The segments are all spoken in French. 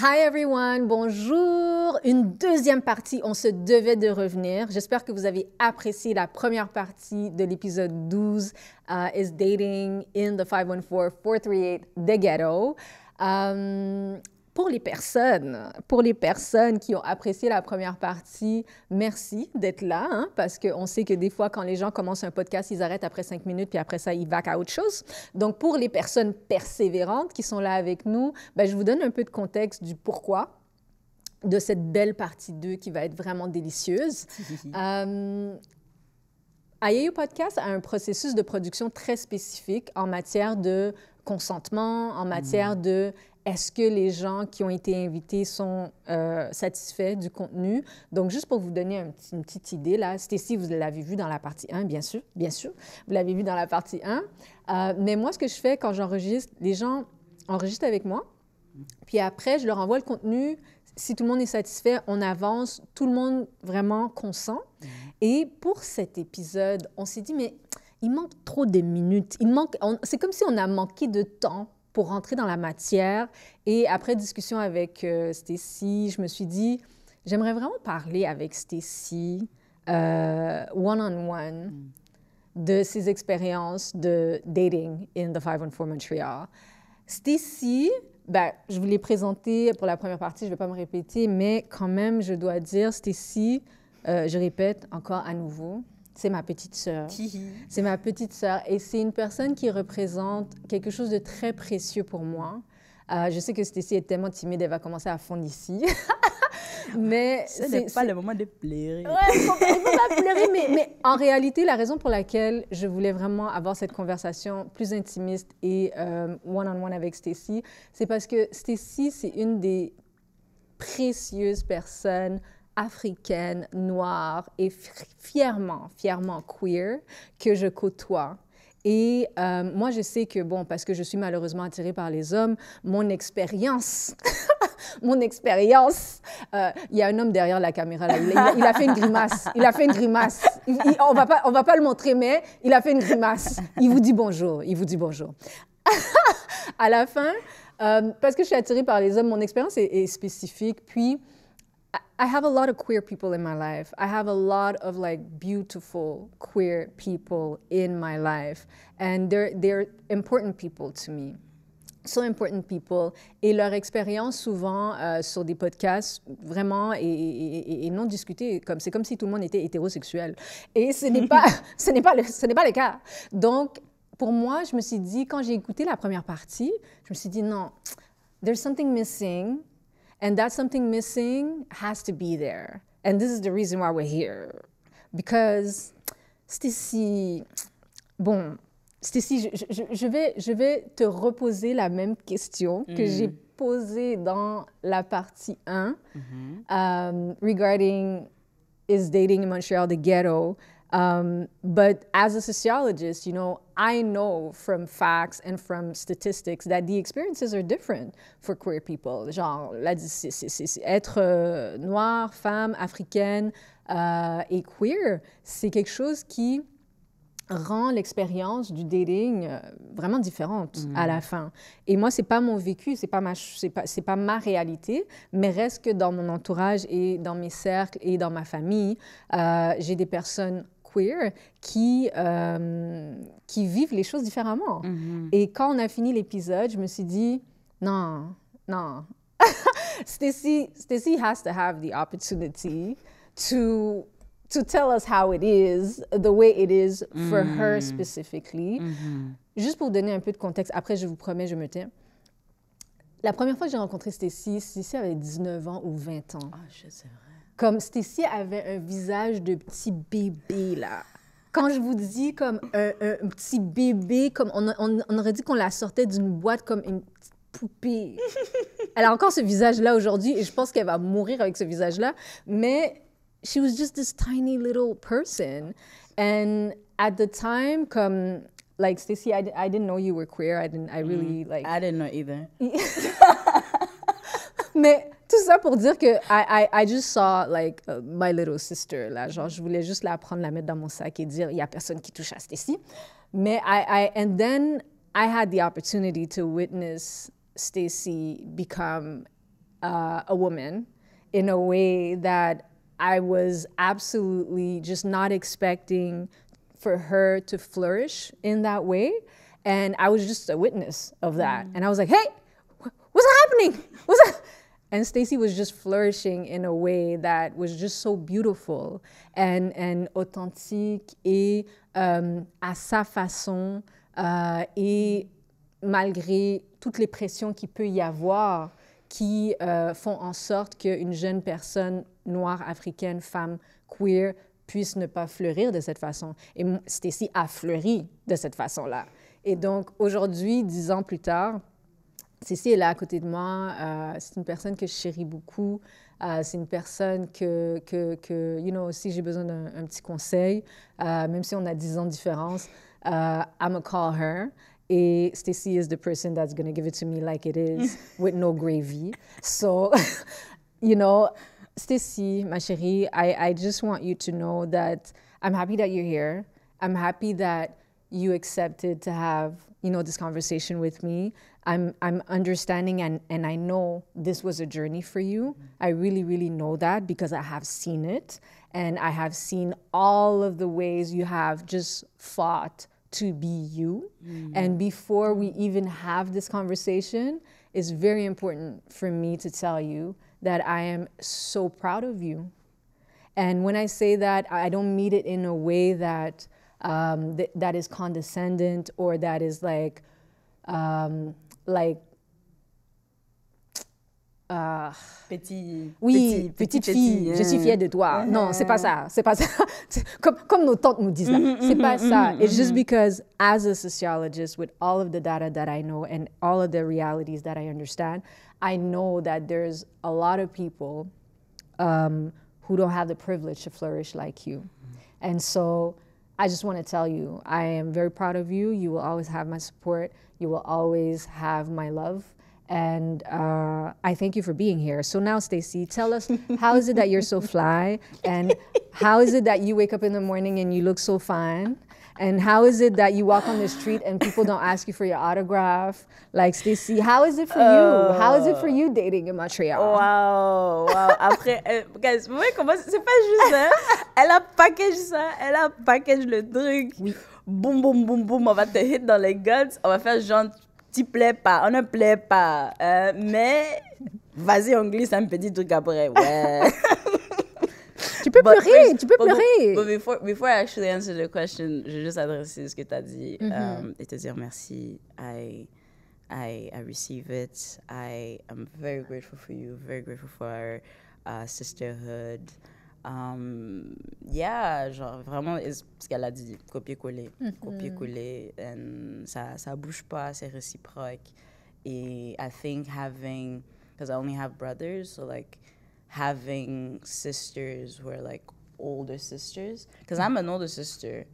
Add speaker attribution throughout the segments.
Speaker 1: Hi everyone, bonjour. Une deuxième partie, on se devait de revenir. J'espère que vous avez apprécié la première partie de l'épisode 12, Is Dating in the 514-438 The Ghetto. Pour les personnes qui ont apprécié la première partie, merci d'être là, hein, parce qu'on sait que des fois, quand les gens commencent un podcast, ils arrêtent après 5 minutes, puis après ça, ils vaquent à autre chose. Donc, pour les personnes persévérantes qui sont là avec nous, ben, je vous donne un peu de contexte du pourquoi de cette belle partie 2 qui va être vraiment délicieuse. Ayeyo Podcast a un processus de production très spécifique en matière de consentement, en matière de est-ce que les gens qui ont été invités sont satisfaits du contenu. Donc, juste pour vous donner une petite idée, là, Stacy, vous l'avez vu dans la partie 1, bien sûr, vous l'avez vu dans la partie 1. Mais moi, ce que je fais quand j'enregistre, les gens enregistrent avec moi, puis après, je leur envoie le contenu. Si tout le monde est satisfait, on avance, tout le monde vraiment consent. Et pour cet épisode, on s'est dit, mais il manque trop de minutes. C'est comme si on a manqué de temps pour rentrer dans la matière. Et après discussion avec Stacy, je me suis dit, j'aimerais vraiment parler avec Stacy one-on-one de ses expériences de dating in the 514 Montreal. Stacy, ben, je vous l'ai présentée pour la première partie, je ne vais pas me répéter, mais quand même, je dois dire, Stacy, je répète encore à nouveau, c'est ma petite sœur. C'est ma petite sœur et c'est une personne qui représente quelque chose de très précieux pour moi. Je sais que Stacy est tellement timide, elle va commencer à fondre ici. Mais
Speaker 2: ce n'est pas le moment de pleurer.
Speaker 1: Ouais, il faut pas pleurer, mais en réalité, la raison pour laquelle je voulais vraiment avoir cette conversation plus intimiste et one-on-one avec Stacy, c'est parce que Stacy, c'est une des précieuses personnes africaine, noire et fièrement queer que je côtoie. Et moi, je sais que, bon, parce que je suis malheureusement attirée par les hommes, mon expérience, il y a un homme derrière la caméra, là, il a fait une grimace, on va pas le montrer, mais il a fait une grimace. Il vous dit bonjour. À la fin, parce que je suis attirée par les hommes, mon expérience est spécifique, puis I have a lot of queer people in my life. I have a lot of like beautiful queer people in my life. And they're important people to me. So important people. Et leur expérience souvent sur des podcasts vraiment est non discutée. C'est comme si tout le monde était hétérosexuel. Et ce n'est pas le cas. Donc, pour moi, je me suis dit, quand j'ai écouté la première partie, je me suis dit, non, there's something missing. And that something missing has to be there. And this is the reason why we're here. Because, Stacy, je vais te reposer la même question que j'ai posée dans la partie 1 regarding is dating in Montreal the ghetto? But as a sociologist, you know, I know from facts and from statistics that the experiences are different for queer people. Genre, être noire, femme, africaine et queer, c'est quelque chose qui rend l'expérience du dating vraiment différente à la fin. Et moi, c'est pas mon vécu, c'est pas ma réalité, mais reste que dans mon entourage et dans mes cercles et dans ma famille, j'ai des personnes queer qui vivent les choses différemment. Et quand on a fini l'épisode, je me suis dit, non. Stacy has to have the opportunity to tell us how it is, the way it is for her specifically. Juste pour vous donner un peu de contexte, après, je vous promets, je me tais. La première fois que j'ai rencontré Stacy avait 19 ans ou 20 ans.
Speaker 2: Ah, c'est vrai.
Speaker 1: Comme Stacy avait un visage de petit bébé, là. Quand je vous dis comme un petit bébé, comme on aurait dit qu'on la sortait d'une boîte comme une petite poupée. Elle a encore ce visage-là aujourd'hui et je pense qu'elle va mourir avec ce visage-là. Mais she was just this tiny little person. And at the time, comme, like, Stacy, I didn't know you were queer. I didn't
Speaker 2: know either.
Speaker 1: Mais tout ça pour dire que I just saw, like, my little sister, là. Genre, je voulais juste la prendre, la mettre dans mon sac et dire, il n'y a personne qui touche à Stacy. Mais and then I had the opportunity to witness Stacy become a woman in a way that I was absolutely just not expecting for her to flourish in that way. And I was just a witness of that. And I was like, hey, what's happening? What's that? And Stacey was just flourishing in a way that was just so beautiful and authentique et à sa façon et malgré toutes les pressions qu'il peut y avoir qui font en sorte qu'une jeune personne noire, africaine, femme, queer puisse ne pas fleurir de cette façon. Et Stacey a fleuri de cette façon-là. Et donc, aujourd'hui, 10 ans plus tard, Stacey est là à côté de moi. C'est une personne que je chéris beaucoup. C'est une personne que you know, si j'ai besoin d'un petit conseil, même si on a 10 ans de différence, I'm gonna call her. Et Stacey is the person that's gonna give it to me like it is, with no gravy. So, you know, Stacey, ma chérie, I just want you to know that I'm happy that you're here. I'm happy that you accepted to have, you know, this conversation with me. I'm understanding and I know this was a journey for you. I really, really know that because I have seen it and I have seen all of the ways you have just fought to be you. And before we even have this conversation, it's very important for me to tell you that I am so proud of you. And when I say that, I don't mean it in a way that that is condescending or that is like petite fille, je suis fière de toi. Non, c'est pas ça. C'est pas ça. Comme nos tantes nous disent là. C'est pas ça. It's just because as a sociologist, with all of the data that I know and all of the realities that I understand, I know that there's a lot of people who don't have the privilege to flourish like you. And so I just want to tell you, I am very proud of you. You will always have my support. You will always have my love. And I thank you for being here. So now, Stacey, tell us, how is it that you're so fly? And how is it that you wake up in the morning and you look so fine? And how is it that you walk on the street and people don't ask you for your autograph? Like, Stacey, how is it for you? How is it for you dating in Montreal?
Speaker 2: Wow. Après, guys, vous voyez comment c'est pas juste ça. Elle a package ça, elle a package le truc. Oui. Boum, boum, boum, boum, on va te hit dans les guts. On va faire genre, tu plais pas, on ne plaît pas. Mais, vas-y, on glisse un petit truc après. Ouais.
Speaker 1: Tu peux pleurer, tu peux pleurer.
Speaker 2: But before I actually answer the question, je vais juste adresser ce que tu as dit et te dire merci. I receive it. I am very grateful for you, very grateful for our sisterhood. Yeah, genre vraiment, ce qu'elle a dit, copier-coller, copier-coller, and ça bouge pas, c'est réciproque. Et I think having, because I only have brothers, so like, having sisters who are like older sisters, because I'm an older sister,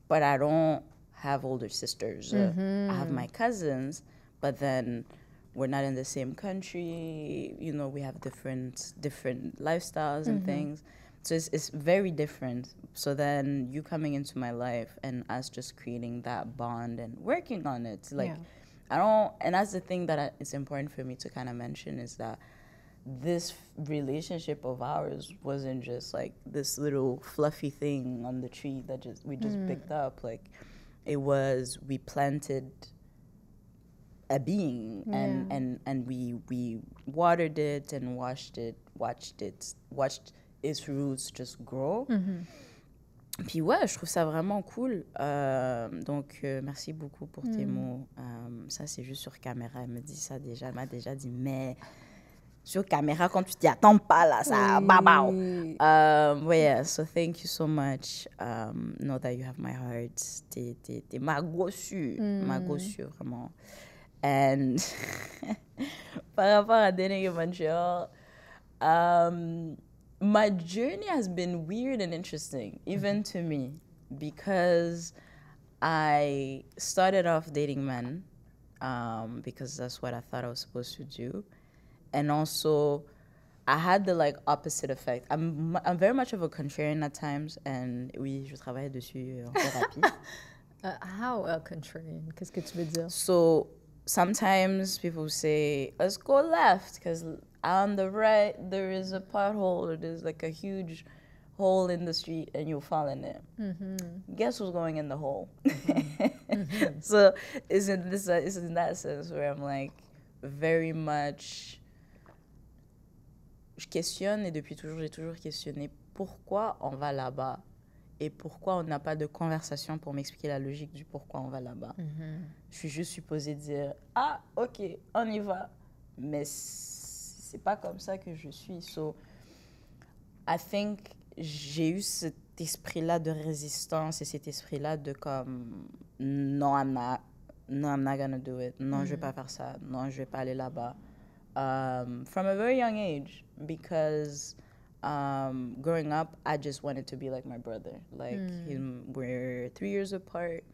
Speaker 2: but I don't have older sisters. I have my cousins, but then we're not in the same country. You know, we have different lifestyles and things. So it's very different. So then you coming into my life and us just creating that bond and working on it. Like, and that's the thing that it's important for me to kind of mention is that this relationship of ours wasn't just like this little fluffy thing on the tree that we just picked up. Like, it was, we planted a being and we watered it and watched its roots just grow. Puis ouais, je trouve ça vraiment cool. Donc, merci beaucoup pour tes mots. Ça, c'est juste sur caméra. Elle me dit ça déjà. Elle m'a déjà dit, mais sur caméra, quand tu t'y attends pas, là, ça... But yeah, so thank you so much. Know that you have my heart. T'es ma gossue. Ma gossue, vraiment. And par rapport à dating in Montreal, my journey has been weird and interesting, even to me, because I started off dating men because that's what I thought I was supposed to do. And also, I had the like opposite effect. I'm very much of a contrarian at times, and oui, je travaille dessus en thérapie.
Speaker 1: How a contrarian? Qu'est-ce que tu veux dire?
Speaker 2: So sometimes people say, let's go left, because on the right, there is a pothole, or there's like a huge hole in the street, and you'll fall in it. Guess who's going in the hole? So it's in that sense where I'm like very much. Je questionne, et depuis toujours, j'ai toujours questionné pourquoi on va là-bas et pourquoi on n'a pas de conversation pour m'expliquer la logique du pourquoi on va là-bas. Je suis juste supposée dire « Ah, OK, on y va ». Mais c'est pas comme ça que je suis. So, I think j'ai eu cet esprit-là de résistance et cet esprit-là de comme « Non, I'm not gonna do it. Non, je vais pas faire ça. Non, je vais pas aller là-bas. » From a very young age, because growing up, I just wanted to be like my brother. Like, we're 3 years apart.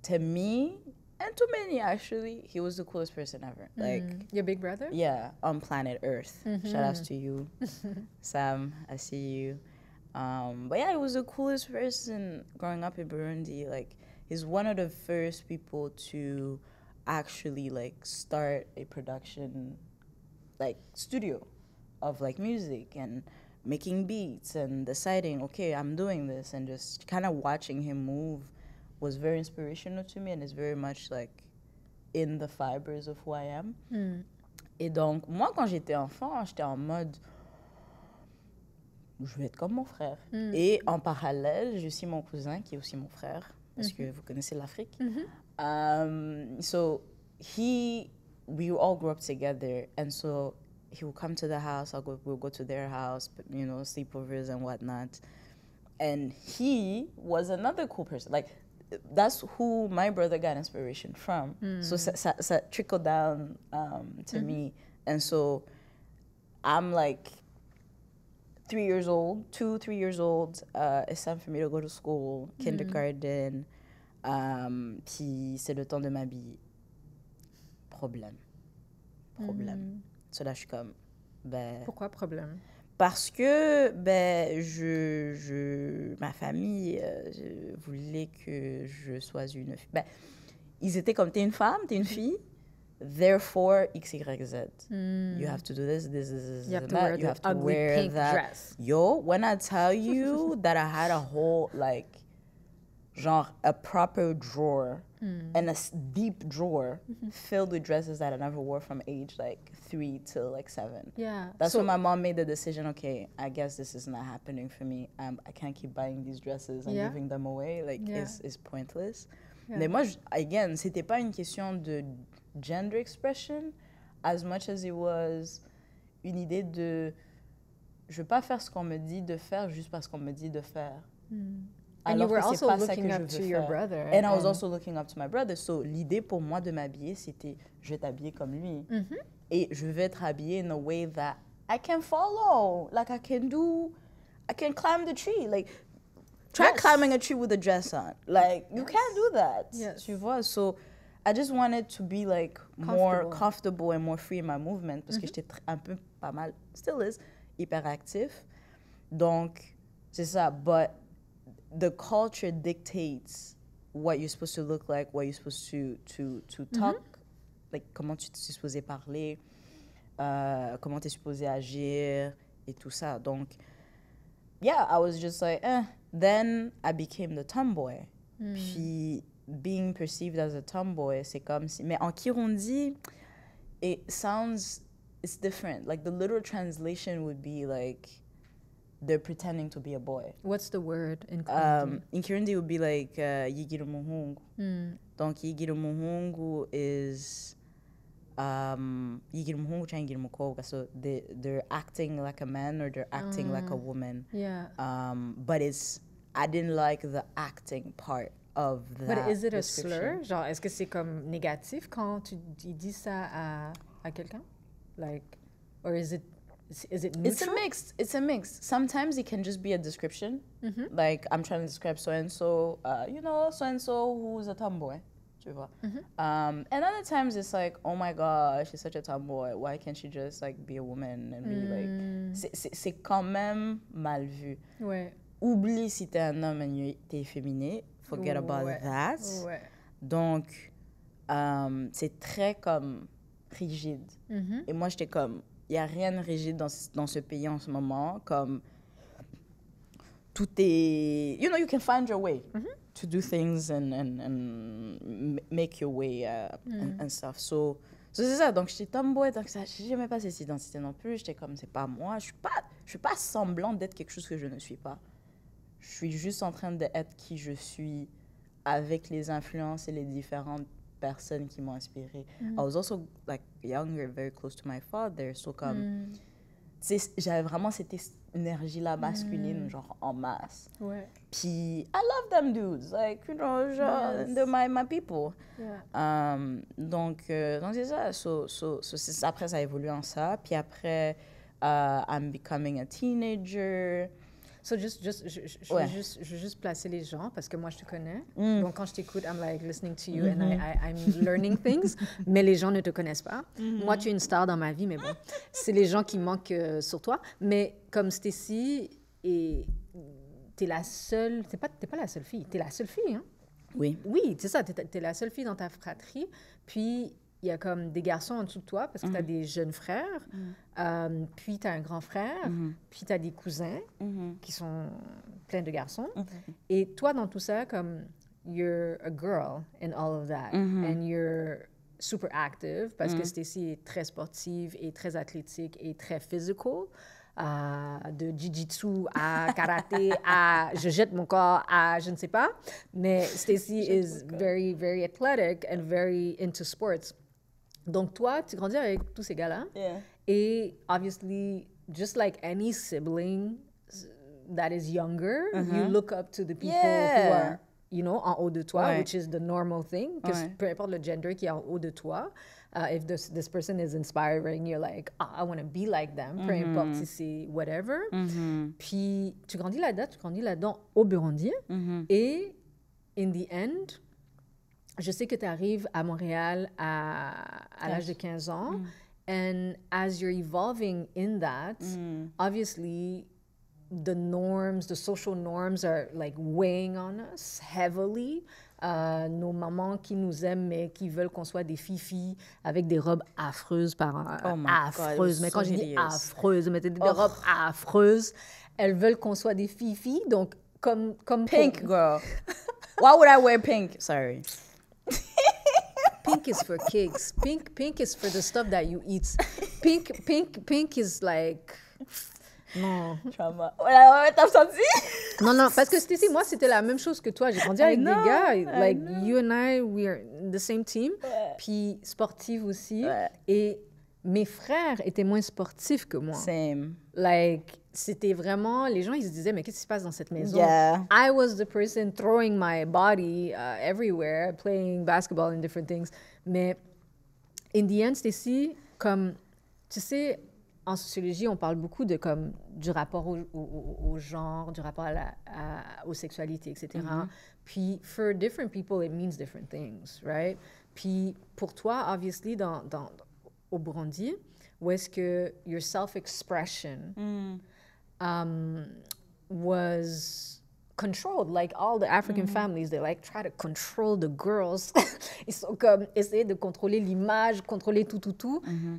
Speaker 2: To me, and to many actually, he was the coolest person ever. Like,
Speaker 1: your big brother?
Speaker 2: Yeah, on planet Earth. Shout outs to you, Sam. I see you. But yeah, he was the coolest person growing up in Burundi. Like, he's one of the first people to actually like start a production like studio of like music and making beats and deciding, okay, I'm doing this, and just kind of watching him move was very inspirational to me, and it's very much like in the fibers of who I am. Et donc, moi, quand j'étais enfant, j'étais en mode, je vais être comme mon frère. Et en parallèle, j'ai aussi mon cousin qui est aussi mon frère, parce que vous connaissez l'Afrique. So we all grew up together, and so he would come to the house, we'll go to their house, you know, sleepovers and whatnot. And he was another cool person. Like, that's who my brother got inspiration from. So ça trickled down to me. And so I'm like 3 years old, 3 years old. It's time for me to go to school, kindergarten. Puis c'est le temps de m'habiller. Problème. So là, je suis comme, ben...
Speaker 1: Pourquoi problème?
Speaker 2: Parce que, ben, ma famille voulait que je sois une fille. Ben, ils étaient comme, t'es une femme, t'es une fille, therefore, X, Y, Z. You have to do this,
Speaker 1: you have to wear
Speaker 2: you have to
Speaker 1: ugly
Speaker 2: wear
Speaker 1: pink
Speaker 2: that.
Speaker 1: dress.
Speaker 2: Yo, when I tell you that I had a whole, like, genre, a proper drawer, and a deep drawer filled with dresses that I never wore from age, like, 3 till, like, 7.
Speaker 1: Yeah.
Speaker 2: That's when my mom made the decision, okay, I guess this is not happening for me. I can't keep buying these dresses and giving them away. Like, it's pointless. Yeah. Mais moi, again, c'était pas une question de gender expression as much as it was une idée de je veux pas faire ce qu'on me dit de faire juste parce qu'on me dit de faire.
Speaker 1: And you were also looking up to your brother.
Speaker 2: And I was also looking up to my brother. So, l'idée pour moi de m'habiller, c'était je vais t'habiller comme lui. Et je vais être habillée in a way that I can follow. Like, I can climb the tree. Like, try climbing a tree with a dress on. Like, you can't do that.
Speaker 1: Yes.
Speaker 2: Tu vois? So, I just wanted to be, like, more comfortable and more free in my movement. Parce que j'étais un peu, pas mal, still is, hyperactif. Donc, c'est ça. But the culture dictates what you're supposed to look like, what you're supposed to talk, like comment tu es supposé parler, comment tu es supposé agir et tout ça. Donc, yeah, I was just like, Then I became the tomboy. Puis, being perceived as a tomboy, c'est comme si... Mais en Kirundi, it's different. Like, the literal translation would be like, they're pretending to be a boy.
Speaker 1: What's the word in Kirundi?
Speaker 2: In Kirundi, it would be like yigira umuhungu. Donc yigira umuhungu is yigira umuhungu cyangwa yigira umukobwa. So they're acting like a man or they're acting like a woman.
Speaker 1: Yeah.
Speaker 2: But I didn't like the acting part of that.
Speaker 1: But is it a slur? Genre, est-ce que c'est comme négatif quand tu dis ça à quelqu'un? Like, or is it neutral?
Speaker 2: It's a mix. Sometimes it can just be a description. Like, I'm trying to describe so-and-so, so-and-so who's a tomboy. Tu vois? And other times it's like, oh my gosh, she's such a tomboy. Why can't she just, like, be a woman and be like... C'est quand même mal vu.
Speaker 1: Ouais.
Speaker 2: Oublie si t'es un homme et t'es efféminé. Forget about that.
Speaker 1: Ouais.
Speaker 2: Donc, c'est très, comme, rigide. Et moi, j'étais comme... y a rien de rigide dans ce pays en ce moment. Comme, tout est... You know, you can find your way to do things and make your way and stuff. So c'est ça. Donc, j'étais tomboy. Donc, je n'aimais pas cette identité non plus. J'étais comme, c'est pas moi. Je suis pas semblant d'être quelque chose que je ne suis pas. Je suis juste en train d'être qui je suis avec les influences et les différentes personnes qui m'ont inspirée. I was also like younger, very close to my father. So comme, j'avais vraiment cette énergie-là masculine, genre en masse.
Speaker 1: Ouais.
Speaker 2: Puis I love them dudes, like, you know, genre, they're my people.
Speaker 1: Yeah.
Speaker 2: Donc c'est ça. Après, ça a évolué en ça. Puis après, I'm becoming a teenager.
Speaker 1: So je veux juste placer les gens parce que moi, je te connais. Donc, quand je t'écoute, I'm like listening to you and I'm learning things. Mais les gens ne te connaissent pas. Moi, tu es une star dans ma vie, mais bon, c'est les gens qui manquent sur toi. Mais comme Stacy, t'es la seule... T'es pas la seule fille. T'es la seule fille, hein?
Speaker 2: Oui.
Speaker 1: Oui, c'est ça. T'es la seule fille dans ta fratrie. Puis... il y a comme des garçons en dessous de toi parce que tu as des jeunes frères, puis tu as un grand frère, puis tu as des cousins qui sont pleins de garçons. Et toi, dans tout ça, comme you're a girl in all of that, and you're super active parce que Stacy est très sportive et très athlétique et très physical. De jiu-jitsu à karaté à je jette mon corps à je ne sais pas. Mais Stacy is very, very athletic and very into sports. Donc, toi, tu grandis avec tous ces gars-là.
Speaker 2: Yeah.
Speaker 1: Et, obviously, just like any sibling that is younger, you look up to the people who are, you know, en haut de toi, which is the normal thing. Peu importe le gender qui est en haut de toi, if this person is inspiring, you're like, I want to be like them, peu importe si c'est whatever. Puis, tu grandis là-dedans au Burundi. Et, in the end... Je sais que tu arrives à Montréal à l'âge de 15 ans. And as you're evolving in that, obviously, the social norms are like weighing on us heavily. Nos mamans qui nous aiment, mais qui veulent qu'on soit des filles avec des robes affreuses affreuses. Mais quand je dis affreuses, mais des robes affreuses, elles veulent qu'on soit des filles. Donc, comme
Speaker 2: pink, girl. Why would I wear pink? Sorry.
Speaker 1: Pink is for cakes. Pink is for the stuff that you eat. Pink is like... Non.
Speaker 2: Trauma. T'as senti?
Speaker 1: Non, parce que Stacy, moi, c'était la même chose que toi. J'ai grandi avec des gars. Like, you and I, we are in the same team. Puis sportive aussi. Et mes frères étaient moins sportifs que moi.
Speaker 2: Same.
Speaker 1: Like, c'était vraiment... Les gens, ils se disaient, mais qu'est-ce qui se passe dans cette maison?
Speaker 2: Yeah.
Speaker 1: I was the person throwing my body everywhere, playing basketball and different things. Mais, in the end, Stacy, comme... Tu sais, en sociologie, on parle beaucoup de, comme, du rapport au genre, du rapport aux sexualités, etc. Puis, for different people, it means different things, right? Puis, pour toi, obviously, au Burundi, où est-ce que your self-expression was controlled, like all the African families, they like try to control the girls. Ils sont comme essayer de contrôler l'image, contrôler tout.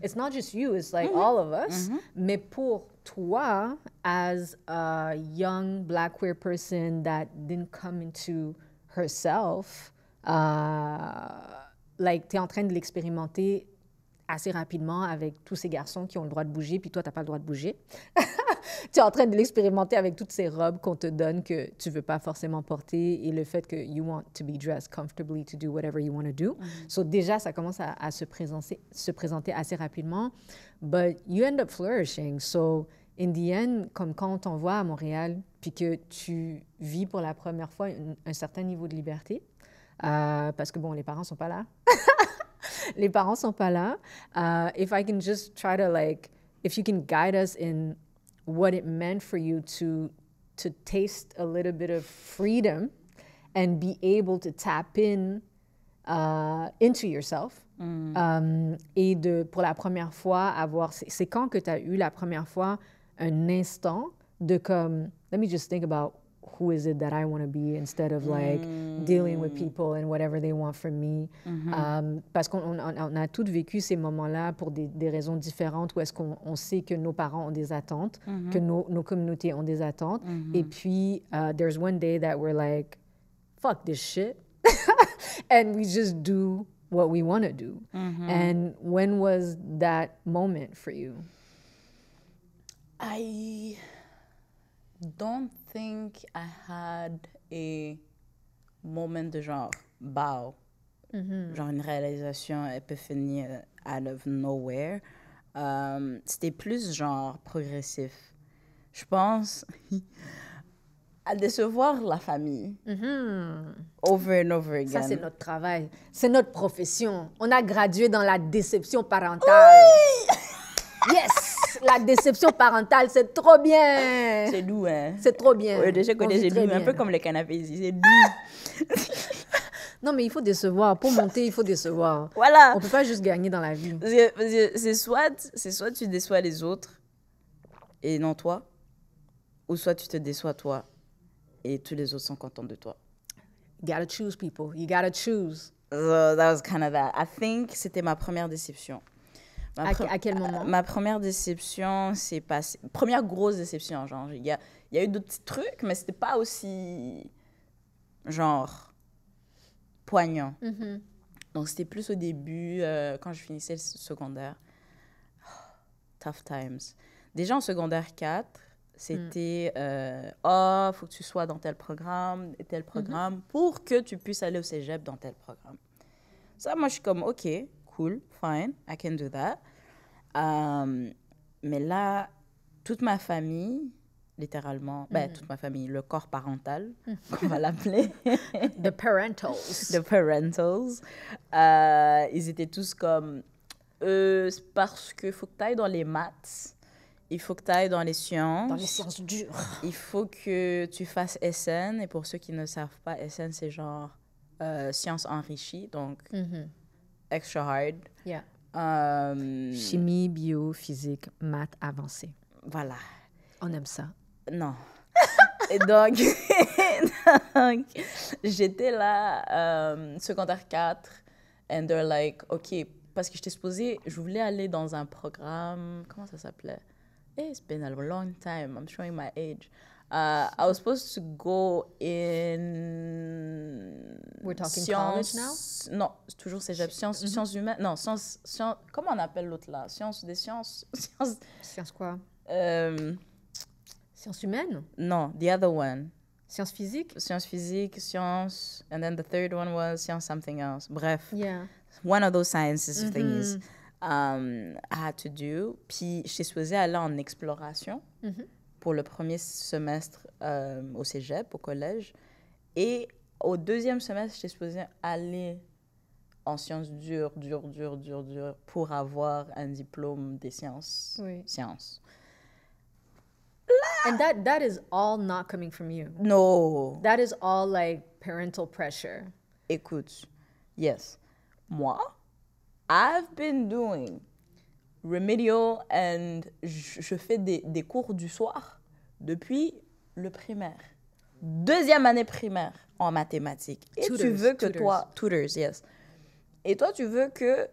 Speaker 1: It's not just you, it's like all of us. Mais pour toi, as a young Black queer person that didn't come into herself, like t'es en train de l'expérimenter assez rapidement avec tous ces garçons qui ont le droit de bouger, puis toi, t'as pas le droit de bouger. Tu es en train de l'expérimenter avec toutes ces robes qu'on te donne que tu veux pas forcément porter et le fait que you want to be dressed comfortably to do whatever you want to do. So déjà, ça commence à se présenter assez rapidement. But you end up flourishing. So in the end, comme quand on t'envoie à Montréal, puis que tu vis pour la première fois un certain niveau de liberté, parce que bon, les parents sont pas là. Les parents sont pas là. If I can just try to like, if you can guide us in what it meant for you to taste a little bit of freedom and be able to tap in into yourself. Et pour la première fois, c'est quand que tu as eu la première fois un instant de comme, let me just think about who is it that I want to be instead of like dealing with people and whatever they want from me. Parce qu'on a toutes vécu ces moments-là pour des raisons différentes où est-ce qu'on sait que nos parents ont des attentes, que nos communautés ont des attentes. Et puis, there's one day that we're like, fuck this shit. And we just do what we want to do. And when was that moment for you?
Speaker 2: I don't think I had a moment de genre, wow. Genre une réalisation épiphanie out of nowhere. C'était plus genre progressif. Je pense à décevoir la famille. Over and over again.
Speaker 1: Ça, c'est notre travail. C'est notre profession. On a gradué dans la déception parentale. Oui! Yes! La déception parentale, c'est trop bien!
Speaker 2: C'est doux, hein?
Speaker 1: C'est trop bien.
Speaker 2: Oui, déjà connais, c'est doux. Un peu comme les canapés ici, c'est doux.
Speaker 1: Non, mais il faut décevoir. Pour monter, il faut décevoir.
Speaker 2: Voilà.
Speaker 1: On ne peut pas juste gagner dans la vie.
Speaker 2: C'est soit tu déçois les autres et non toi, ou soit tu te déçois toi et tous les autres sont contents de toi.
Speaker 1: You gotta choose, people. You gotta choose.
Speaker 2: So that was kind of that. I think c'était ma première déception.
Speaker 1: À quel moment?
Speaker 2: Ma première déception, c'est passé. Première grosse déception, genre. Il y a eu d'autres petits trucs, mais c'était pas aussi, genre, poignant. Donc, c'était plus au début, quand je finissais le secondaire. Tough times. Déjà en secondaire 4, c'était faut que tu sois dans tel programme et tel programme pour que tu puisses aller au cégep dans tel programme. Ça, moi, je suis comme, OK, cool, fine, I can do that. Mais là, toute ma famille, littéralement, toute ma famille, le corps parental, on va l'appeler.
Speaker 1: The parentals.
Speaker 2: The parentals. Ils étaient tous comme, parce qu'il faut que tu ailles dans les maths, il faut que tu ailles dans les sciences.
Speaker 1: Dans les sciences dures.
Speaker 2: Il faut que tu fasses SN. Et pour ceux qui ne savent pas, SN, c'est genre sciences enrichies, donc extra hard.
Speaker 1: Yeah. Chimie, bio, physique, maths avancées.
Speaker 2: Voilà.
Speaker 1: On aime ça.
Speaker 2: Non. Et donc, j'étais là, secondaire 4, and they're like, OK, parce que j'étais supposée, je voulais aller dans un programme, comment ça s'appelait? It's been a long time, I'm showing my age. I was supposed to go in...
Speaker 1: We're talking college now?
Speaker 2: Non, c'est toujours cégep. Sciences humaines. Non, sciences... Comment on appelle l'autre là? Sciences Sciences
Speaker 1: quoi? Sciences humaines?
Speaker 2: Non, the other one.
Speaker 1: Sciences physiques?
Speaker 2: Sciences physiques, sciences... And then the third one was science something else. Bref.
Speaker 1: Yeah.
Speaker 2: One of those sciences thingies I had to do. Puis, j'étais supposée aller en exploration. Pour le premier semestre au cégep, au collège. Et au deuxième semestre, j'étais supposée aller en sciences dures, pour avoir un diplôme des sciences.
Speaker 1: Oui.
Speaker 2: Sciences.
Speaker 1: And that is all not coming from you.
Speaker 2: No.
Speaker 1: That is all like parental pressure.
Speaker 2: Écoute, yes. Moi, I've been doing remedial and je fais des cours du soir depuis le primaire. Deuxième année primaire en mathématiques. Et tu veux que toi... Tutors, yes. Et toi, tu veux que...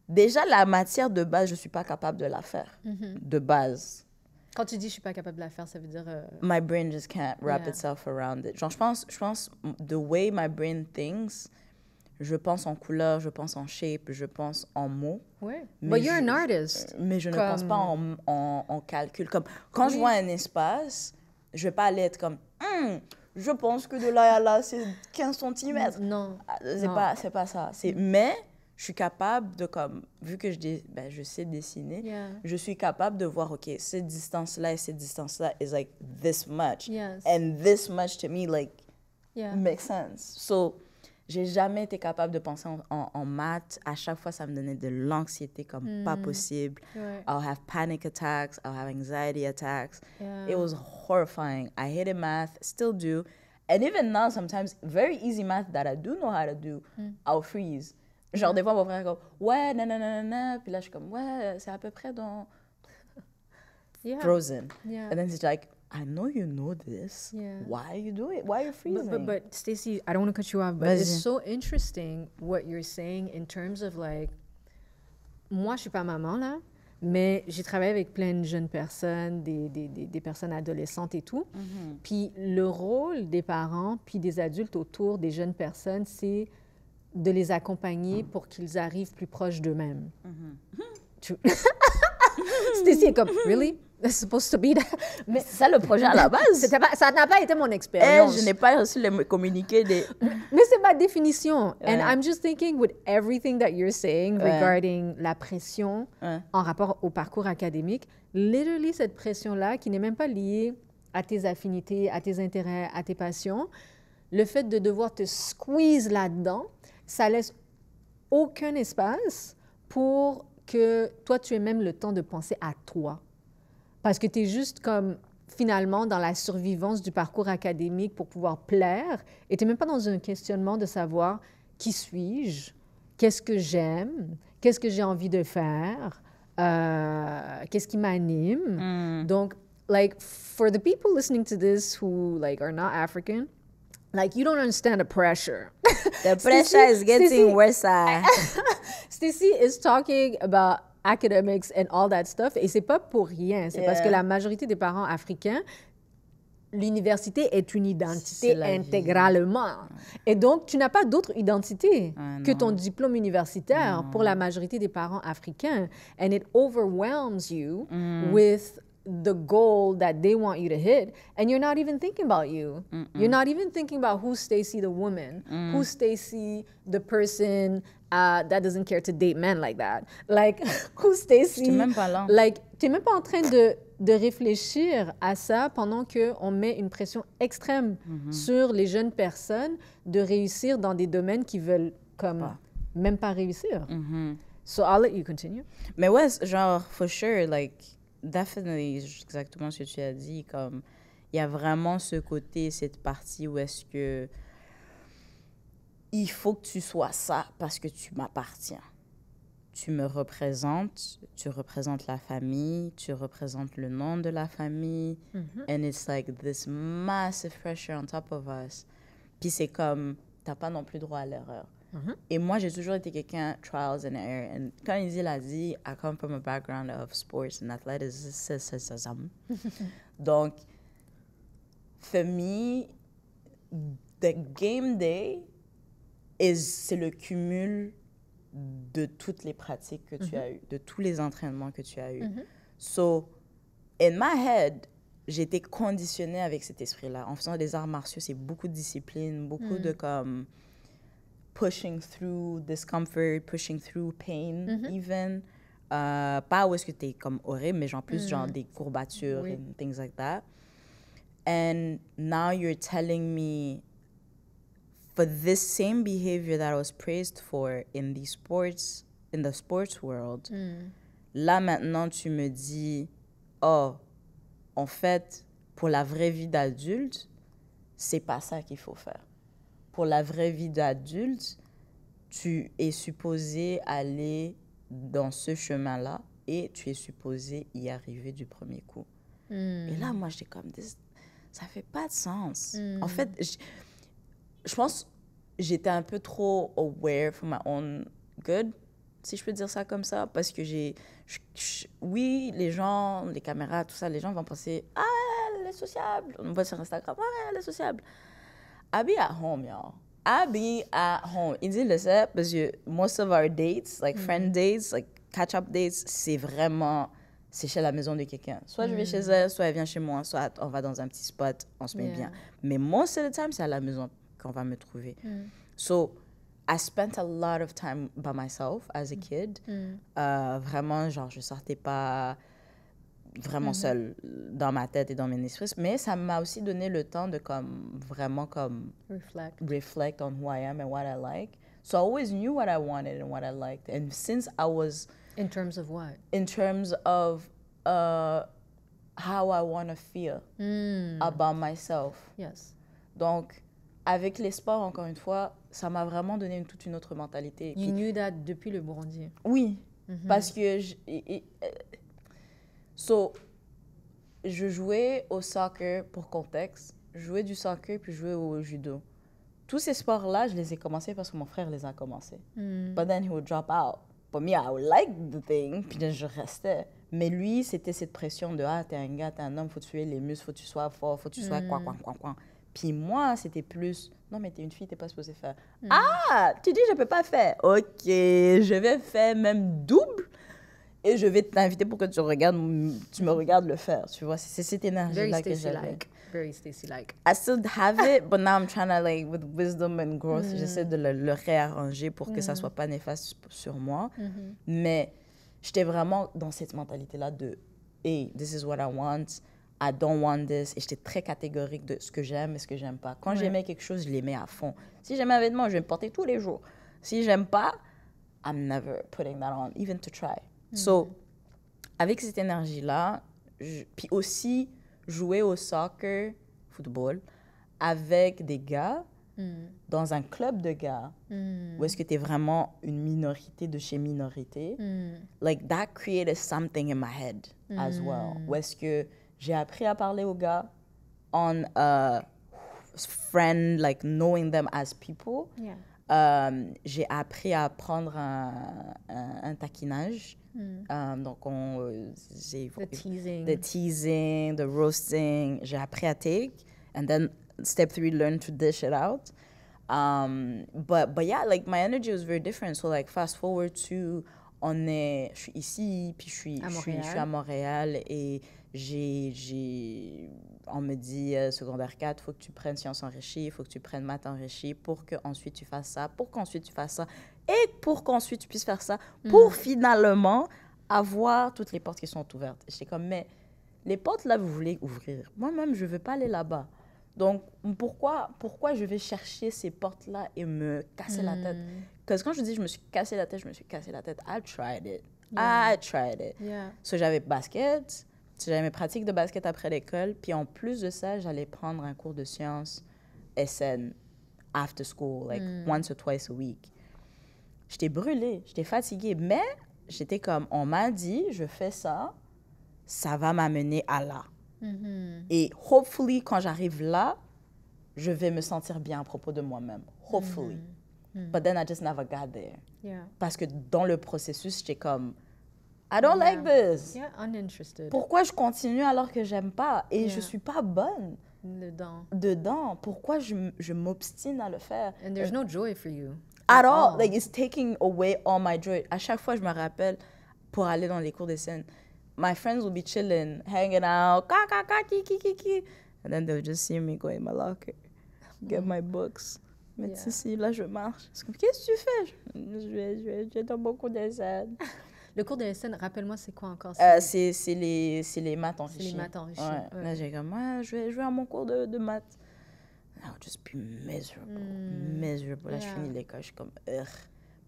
Speaker 2: Déjà, la matière de base, je ne suis pas capable de la faire. De base.
Speaker 1: Quand tu dis « je ne suis pas capable de la faire », ça veut dire...
Speaker 2: My brain just can't wrap itself around it. Genre, je pense, the way my brain thinks... Je pense en couleur, je pense en shape, je pense en mots.
Speaker 1: Oui. But you're an artist.
Speaker 2: Mais je ne pense pas en calcul. Comme, quand je vois un espace, je ne vais pas aller être comme, je pense que de là à là, c'est 15 cm.
Speaker 1: Non.
Speaker 2: C'est pas ça. Mais je suis capable de, comme, vu que je sais dessiner, je suis capable de voir, OK, cette distance-là et cette distance-là is like this much.
Speaker 1: Yes.
Speaker 2: And this much to me, like, makes sense. So, j'ai jamais été capable de penser en maths. À chaque fois, ça me donnait de l'anxiété comme pas possible.
Speaker 1: Ouais.
Speaker 2: I'll have panic attacks. I'll have anxiety attacks.
Speaker 1: Yeah.
Speaker 2: It was horrifying. I hated math, still do. And even now, sometimes, very easy math that I do know how to do, I'll freeze. Genre, des fois, mon frère est comme, ouais, nanana. Puis là, je suis comme, ouais, c'est à peu près dans...
Speaker 1: Yeah.
Speaker 2: Frozen.
Speaker 1: Yeah.
Speaker 2: And then it's like, I know you know this.
Speaker 1: Yeah.
Speaker 2: Why are you doing it? Why are you freezing?
Speaker 1: But Stacey, I don't want to cut you off, but
Speaker 2: Vas-y.
Speaker 1: it's so interesting what you're saying in terms of like, moi, je suis pas maman là, mais j'ai travaillé avec plein de jeunes personnes, des personnes adolescentes et tout. Puis le rôle des parents puis des adultes autour des jeunes personnes, c'est de les accompagner pour qu'ils arrivent plus proches d'eux-mêmes. Stacey est comme, really? That's supposed to be that? Mais
Speaker 2: c'est ça le projet à la base.
Speaker 1: ça n'a pas été mon expérience.
Speaker 2: Je n'ai pas reçu le communiqué des...
Speaker 1: Mais c'est ma définition. And I'm just thinking with everything that you're saying regarding la pression en rapport au parcours académique, literally cette pression-là qui n'est même pas liée à tes affinités, à tes intérêts, à tes passions, le fait de devoir te squeeze là-dedans, ça laisse aucun espace pour que toi, tu aies même le temps de penser à toi. Parce que tu es juste comme, finalement, dans la survivance du parcours académique pour pouvoir plaire, et tu n'es même pas dans un questionnement de savoir qui suis-je, qu'est-ce que j'aime, qu'est-ce que j'ai envie de faire, qu'est-ce qui m'anime. Donc, like, for the people listening to this who, like, are not African, like, you don't understand the pressure.
Speaker 2: The pressure is getting worse.
Speaker 1: Stacey is talking about academics and all that stuff, et c'est pas pour rien. C'est parce que la majorité des parents africains, l'université est une identité intégralement. Et donc, tu n'as pas d'autre identité que ton diplôme universitaire pour la majorité des parents africains. And it overwhelms you with the goal that they want you to hit, and you're not even thinking about you. You're not even thinking about who's Stacey the woman, who's Stacey the person that doesn't care to date men like that. Like, who's Stacey?
Speaker 2: T'es même pas là.
Speaker 1: Like, t'es même pas en train de réfléchir à ça pendant qu'on met une pression extrême sur les jeunes personnes de réussir dans des domaines qui veulent comme même pas réussir. So I'll let you continue.
Speaker 2: Mais ouais, genre, for sure, like, definitely, exactement ce que tu as dit, comme, il y a vraiment ce côté, cette partie où est-ce que il faut que tu sois ça parce que tu m'appartiens. Tu me représentes, tu représentes la famille, tu représentes le nom de la famille. And it's like this massive pressure on top of us. Puis c'est comme, t'as pas non plus droit à l'erreur. Et moi, j'ai toujours été quelqu'un, trials and error. And quand il a dit, I come from a background of sports and athleticism. Donc, for me, the game day c'est le cumul de toutes les pratiques que tu as eues, de tous les entraînements que tu as eus. So, in my head, j'ai été conditionnée avec cet esprit-là. En faisant des arts martiaux, c'est beaucoup de discipline, beaucoup de comme pushing through discomfort, pushing through pain, even. Pas où est-ce que t'es comme horrible, mais genre plus genre des courbatures and things like that. And now you're telling me for this same behavior that I was praised for in the sports world, là maintenant tu me dis, oh, en fait, pour la vraie vie d'adulte, c'est pas ça qu'il faut faire. Pour la vraie vie d'adulte, tu es supposé aller dans ce chemin-là et tu es supposé y arriver du premier coup. Et là, moi, j'étais comme, ça fait pas de sens. En fait, je pense que j'étais un peu trop aware for my own good, si je peux dire ça comme ça, parce que oui, les gens, les caméras, tout ça, les gens vont penser, ah, elle est sociable. On voit sur Instagram, ouais, elle est sociable. I be at home, y'all. I be at home. Ils disent le ça parce que most of our dates, like friend dates, like catch-up dates, c'est chez la maison de quelqu'un. Soit je vais chez elle, soit elle vient chez moi, soit on va dans un petit spot, on se met bien. Mais most of the time, c'est à la maison qu'on va me trouver. So, I spent a lot of time by myself as a kid. Vraiment, genre, je sortais pas vraiment seule dans ma tête et dans mes esprits. Mais ça m'a aussi donné le temps de vraiment reflect on who I am and what I like. So I always knew what I wanted and what I liked. And since I was...
Speaker 1: In terms of what?
Speaker 2: In terms of how I want to feel about myself.
Speaker 1: Yes.
Speaker 2: Donc, avec les sports, encore une fois, ça m'a vraiment donné toute une autre mentalité.
Speaker 1: You knew that depuis le Burundi?
Speaker 2: Oui, parce que... So, je jouais au soccer, pour contexte. Je jouais du soccer, puis je jouais au judo. Tous ces sports-là, je les ai commencés parce que mon frère les a commencés. But then he would drop out. But me, I would like the thing, puis là, je restais. Mais lui, c'était cette pression de « Ah, t'es un gars, t'es un homme, faut que tu aies les muscles, faut que tu sois fort, faut que tu sois quoi. » Puis moi, c'était plus « Non, mais t'es une fille, t'es pas supposée faire. Ah, tu dis « Je peux pas faire. » OK, je vais faire même double. Et je vais t'inviter pour que tu me regardes le faire, tu vois. C'est cette énergie-là que j'avais.
Speaker 1: Very Stacy-like.
Speaker 2: I still have it, but now I'm trying to, like, with wisdom and growth, j'essaie de le réarranger pour que ça soit pas néfaste sur moi. Mais j'étais vraiment dans cette mentalité-là de « Hey, this is what I want. I don't want this. » Et j'étais très catégorique de ce que j'aime et ce que j'aime pas. Quand j'aimais quelque chose, je l'aimais à fond. Si j'aimais un vêtement, je vais me porter tous les jours. Si j'aime pas, I'm never putting that on, even to try. So, avec cette énergie-là, puis aussi jouer au soccer, football, avec des gars, dans un club de gars, où est-ce que tu es vraiment une minorité de chez minorité, like, that created something in my head as well. Où est-ce que j'ai appris à parler aux gars on a friend, like, knowing them as people. J'ai appris à prendre un taquinage. Donc, the teasing, the roasting. J'ai appris à take. And then, step 3, learn to dish it out. But yeah, like, my energy was very different. So, like, fast forward to, je suis ici, puis je suis à Montréal et on me dit secondaire 4, il faut que tu prennes sciences enrichies, il faut que tu prennes maths enrichies pour qu'ensuite tu fasses ça, pour qu'ensuite tu fasses ça et pour qu'ensuite tu puisses faire ça pour finalement avoir toutes les portes qui sont ouvertes. J'étais comme, mais les portes là, vous voulez ouvrir. Moi-même, je ne veux pas aller là-bas. Donc, pourquoi je vais chercher ces portes-là et me casser la tête? Parce que quand je dis je me suis cassé la tête, je me suis cassé la tête. I tried it. So, j'avais basket. J'avais mes pratiques de basket après l'école. Puis en plus de ça, j'allais prendre un cours de sciences SN after school, like once or twice a week. J'étais brûlée, j'étais fatiguée. Mais j'étais comme, on m'a dit, je fais ça, ça va m'amener à là. Et hopefully, quand j'arrive là, je vais me sentir bien à propos de moi-même. Hopefully. But then I just never got there. Parce que dans le processus, j'étais comme, I don't like this.
Speaker 1: Uninterested.
Speaker 2: Pourquoi je continue alors que j'aime pas et je suis pas bonne dedans? Pourquoi je m'obstine à le faire?
Speaker 1: And there's no joy for you.
Speaker 2: At all. Like, it's taking away all my joy. À chaque fois, je me rappelle, pour aller dans les cours de scène, my friends will be chilling, hanging out, ki. And then they'll just see me go in my locker, get my books. Mais si, là, je marche. Qu'est-ce que tu fais? Je vais dans mon cours de scène.
Speaker 1: Le cours de SN, rappelle-moi, c'est quoi encore?
Speaker 2: C'est les maths enrichies.
Speaker 1: C'est les maths enrichies.
Speaker 2: Ouais. Là, j'ai comme, je vais à mon cours de maths. I would just be miserable. Miserable. Là, je finis l'école, je suis comme, ugh.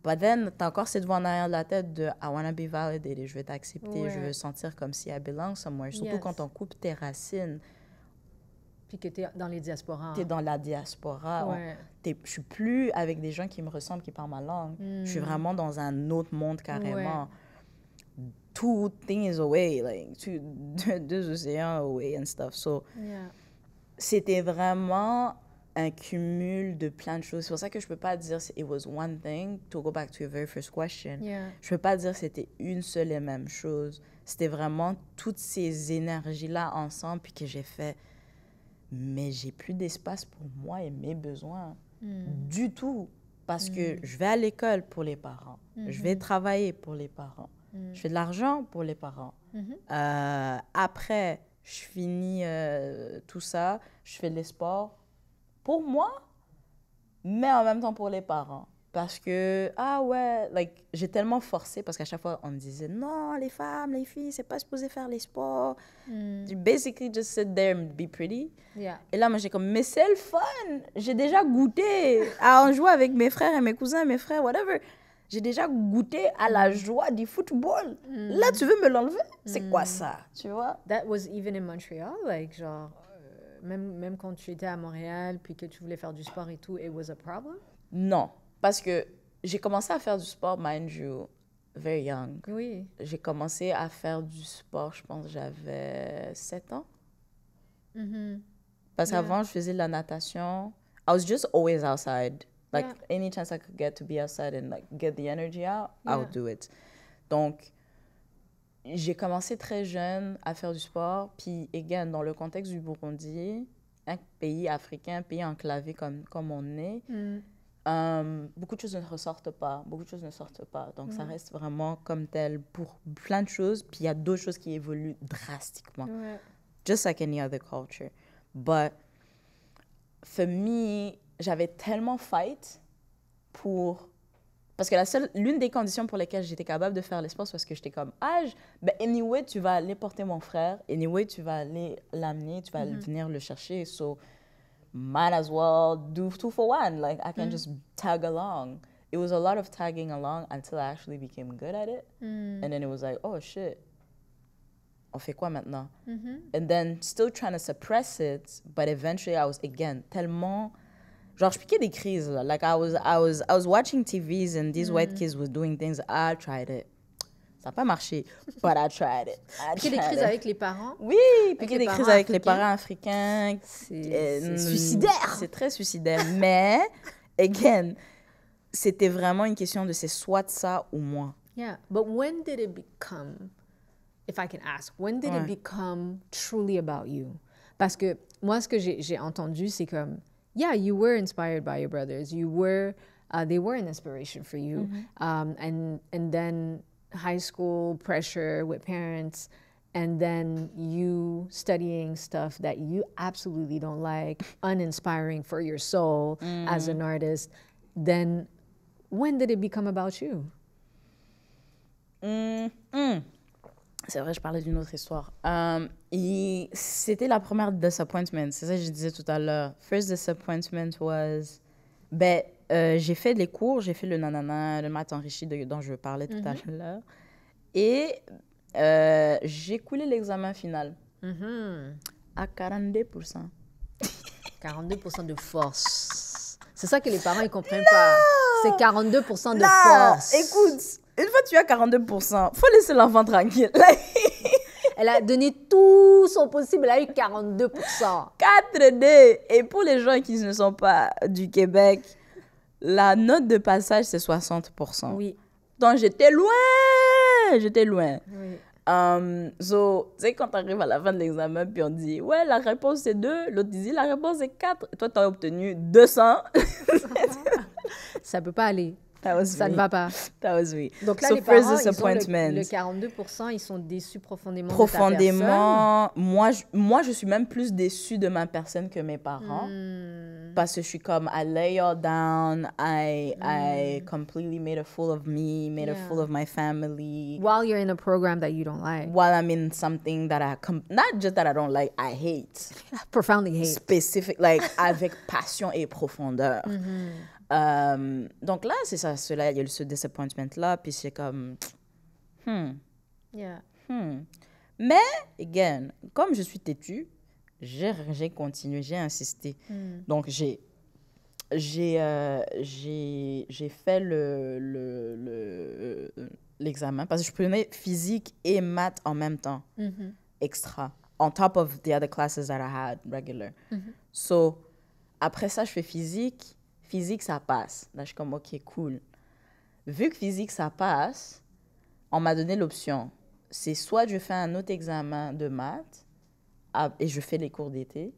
Speaker 2: But then, t'as encore cette voix en arrière de la tête de I wanna be validated, je vais t'accepter, je veux sentir comme si I belong somewhere. Surtout quand on coupe tes racines.
Speaker 1: Puis que t'es dans les diasporas.
Speaker 2: T'es dans la diaspora. Je suis plus avec des gens qui me ressemblent, qui parlent ma langue. Je suis vraiment dans un autre monde carrément. Two things away, like deux océans away and stuff. So, c'était vraiment un cumul de plein de choses. C'est pour ça que je peux pas dire it was one thing. To go back to your very first question, je peux pas dire c'était une seule et même chose. C'était vraiment toutes ces énergies-là ensemble, puis que j'ai fait, mais j'ai plus d'espace pour moi et mes besoins du tout. Parce que je vais à l'école pour les parents. Je vais travailler pour les parents. Je fais de l'argent pour les parents. Après, je finis tout ça. Je fais les sports pour moi, mais en même temps pour les parents. Parce que, like, j'ai tellement forcé, parce qu'à chaque fois, on me disait, non, les femmes, les filles, c'est pas supposé faire les sports. You basically just sit there and be pretty. Et là, moi, j'ai comme, mais c'est le fun. J'ai déjà goûté à en jouer avec mes frères et mes cousins, mes frères, whatever. J'ai déjà goûté à la joie du football. Là, tu veux me l'enlever? C'est quoi ça, tu vois?
Speaker 1: That was even in Montreal, like, genre, même quand tu étais à Montréal, puis que tu voulais faire du sport et tout, it was a problem?
Speaker 2: Non. Parce que j'ai commencé à faire du sport, mind you, very young.
Speaker 1: Oui.
Speaker 2: J'ai commencé à faire du sport, je pense, j'avais 7 ans. Parce qu'avant, je faisais de la natation. I was just always outside. Like, any chance I could get to be outside and like get the energy out, I would do it. Donc, j'ai commencé très jeune à faire du sport. Puis, again, dans le contexte du Burundi, un pays africain, un pays enclavé comme on est, beaucoup de choses ne ressortent pas. Beaucoup de choses ne sortent pas. Donc, ça reste vraiment comme tel pour plein de choses. Puis, il y a d'autres choses qui évoluent drastiquement. Just like any other culture. But, for me, j'avais tellement fight pour... Parce que l'une des conditions pour lesquelles j'étais capable de faire les sports, c'est parce que j'étais comme, ben anyway, tu vas aller porter mon frère. Anyway, tu vas aller l'amener, tu vas venir le chercher. So, might as well do 2 for 1. Like, I can just tag along. It was a lot of tagging along until I actually became good at it. And then it was like, oh, shit. On fait quoi maintenant? And then still trying to suppress it, but eventually I was, again, tellement... Genre, je piquais des crises, là. Like, I was watching TVs and these white kids were doing things. I tried it. Ça n'a pas marché, but I tried it.
Speaker 1: Piquer des crises avec les parents?
Speaker 2: Oui, piquer des crises avec les parents africains.
Speaker 1: C'est suicidaire.
Speaker 2: C'est très suicidaire. Mais, again, c'était vraiment une question de c'est soit ça ou moi.
Speaker 1: Yeah, but when did it become, if I can ask, when did it become truly about you? Parce que moi, ce que j'ai entendu, c'est comme, yeah, you were inspired by your brothers. You were, they were an inspiration for you. And then high school pressure with parents, and then you studying stuff that you absolutely don't like, uninspiring for your soul as an artist. Then when did it become about you?
Speaker 2: C'est vrai, je parlais d'une autre histoire. C'était la première disappointment. C'est ça que je disais tout à l'heure. First disappointment was... Ben, j'ai fait les cours, j'ai fait le nanana, le maths enrichi dont je parlais tout à l'heure. Et j'ai coulé l'examen final à 42%.
Speaker 1: 42% de force. C'est ça que les parents, ils comprennent pas. C'est 42% de force.
Speaker 2: Écoute, une fois que tu as 42%, faut laisser l'enfant tranquille.
Speaker 1: Elle a donné tout son possible, elle a eu 42%.
Speaker 2: 4D. Et pour les gens qui ne sont pas du Québec, la note de passage, c'est 60%.
Speaker 1: Oui.
Speaker 2: Donc, j'étais loin. J'étais loin.
Speaker 1: Oui.
Speaker 2: So, tu sais, quand tu arrives à la fin de l'examen, puis on dit, ouais, la réponse c'est 2, l'autre dit, la réponse c'est 4. Et toi, tu as obtenu 200.
Speaker 1: Ça peut pas aller. Ça
Speaker 2: me.
Speaker 1: ne va pas.
Speaker 2: That was me.
Speaker 1: Donc là,
Speaker 2: so
Speaker 1: les parents, ils ont
Speaker 2: le
Speaker 1: 42%, ils sont déçus profondément
Speaker 2: profondément.
Speaker 1: de ta personne.
Speaker 2: Moi, je suis même plus déçue de ma personne que mes parents. Parce que je suis comme, I lay y'all down. I completely made a fool of me, made a fool of my family.
Speaker 1: While you're in a program that you don't like.
Speaker 2: While I'm in something that not just that I don't like, I hate.
Speaker 1: Profoundly hate.
Speaker 2: Specific, like, avec passion et profondeur. Donc là, c'est ça, il y a eu ce disappointment-là, puis c'est comme... Mais, again, comme je suis têtue, j'ai continué, j'ai insisté. Donc, j'ai fait l'examen, parce que je prenais physique et maths en même temps, extra, on top of the other classes that I had regular. So, après ça, je fais physique. Physique, ça passe. Là, je suis comme, OK, cool. Vu que physique, ça passe, on m'a donné l'option. C'est soit je fais un autre examen de maths et je fais les cours d'été,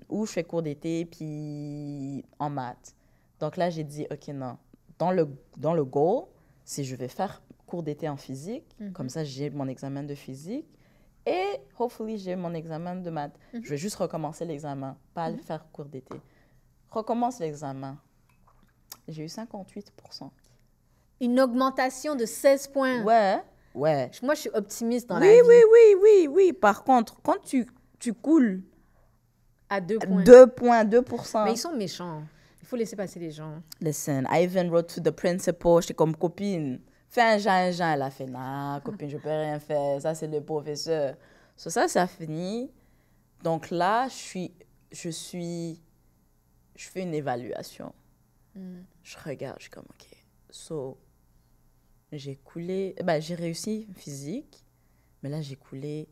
Speaker 2: ou je fais cours d'été puis en maths. Donc là, j'ai dit, OK, non. Dans le goal, c'est je vais faire cours d'été en physique. Comme ça, j'ai mon examen de physique. Et, hopefully, j'ai mon examen de maths. Je vais juste recommencer l'examen, pas le faire cours d'été. Recommence l'examen. J'ai eu 58%.
Speaker 1: Une augmentation de 16 points.
Speaker 2: Ouais.
Speaker 1: Moi, je suis optimiste dans la vie.
Speaker 2: Oui. Par contre, quand tu coules...
Speaker 1: À 2 points.
Speaker 2: 2%.
Speaker 1: Mais ils sont méchants. Il faut laisser passer les gens.
Speaker 2: Listen, I even wrote to the principal. J'étais comme, copine, fais un genre. Elle a fait, nah, copine, je peux rien faire. Ça, c'est le professeur. So, ça a fini. Donc là, je fais une évaluation. Je regarde, je suis comme, OK. So, j'ai coulé... Ben, j'ai réussi physique, mais là, j'ai coulé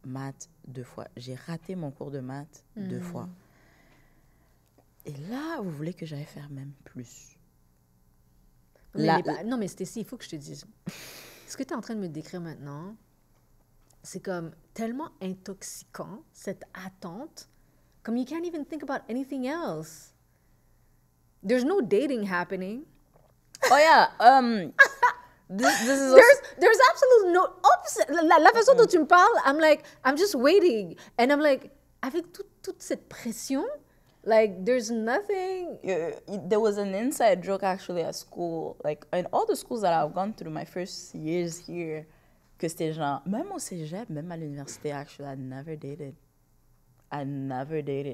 Speaker 2: maths 2 fois. J'ai raté mon cours de maths 2 fois. Et là, vous voulez que j'aille faire même plus.
Speaker 1: Non, mais Stécie, il faut que je te dise. Ce que tu es en train de me décrire maintenant, c'est comme tellement intoxicant, cette attente, comme you can't even think about anything else. There's no dating happening.
Speaker 2: Oh yeah, this is
Speaker 1: There's absolutely no opposite. La façon dont tu me parles, I'm just waiting. And I'm like, avec toute cette pression, like, there's nothing.
Speaker 2: there was an inside joke actually at school, like in all the schools that I've gone through my first years here, que c'était genre, même au cégep, même à l'université, actually, I never dated.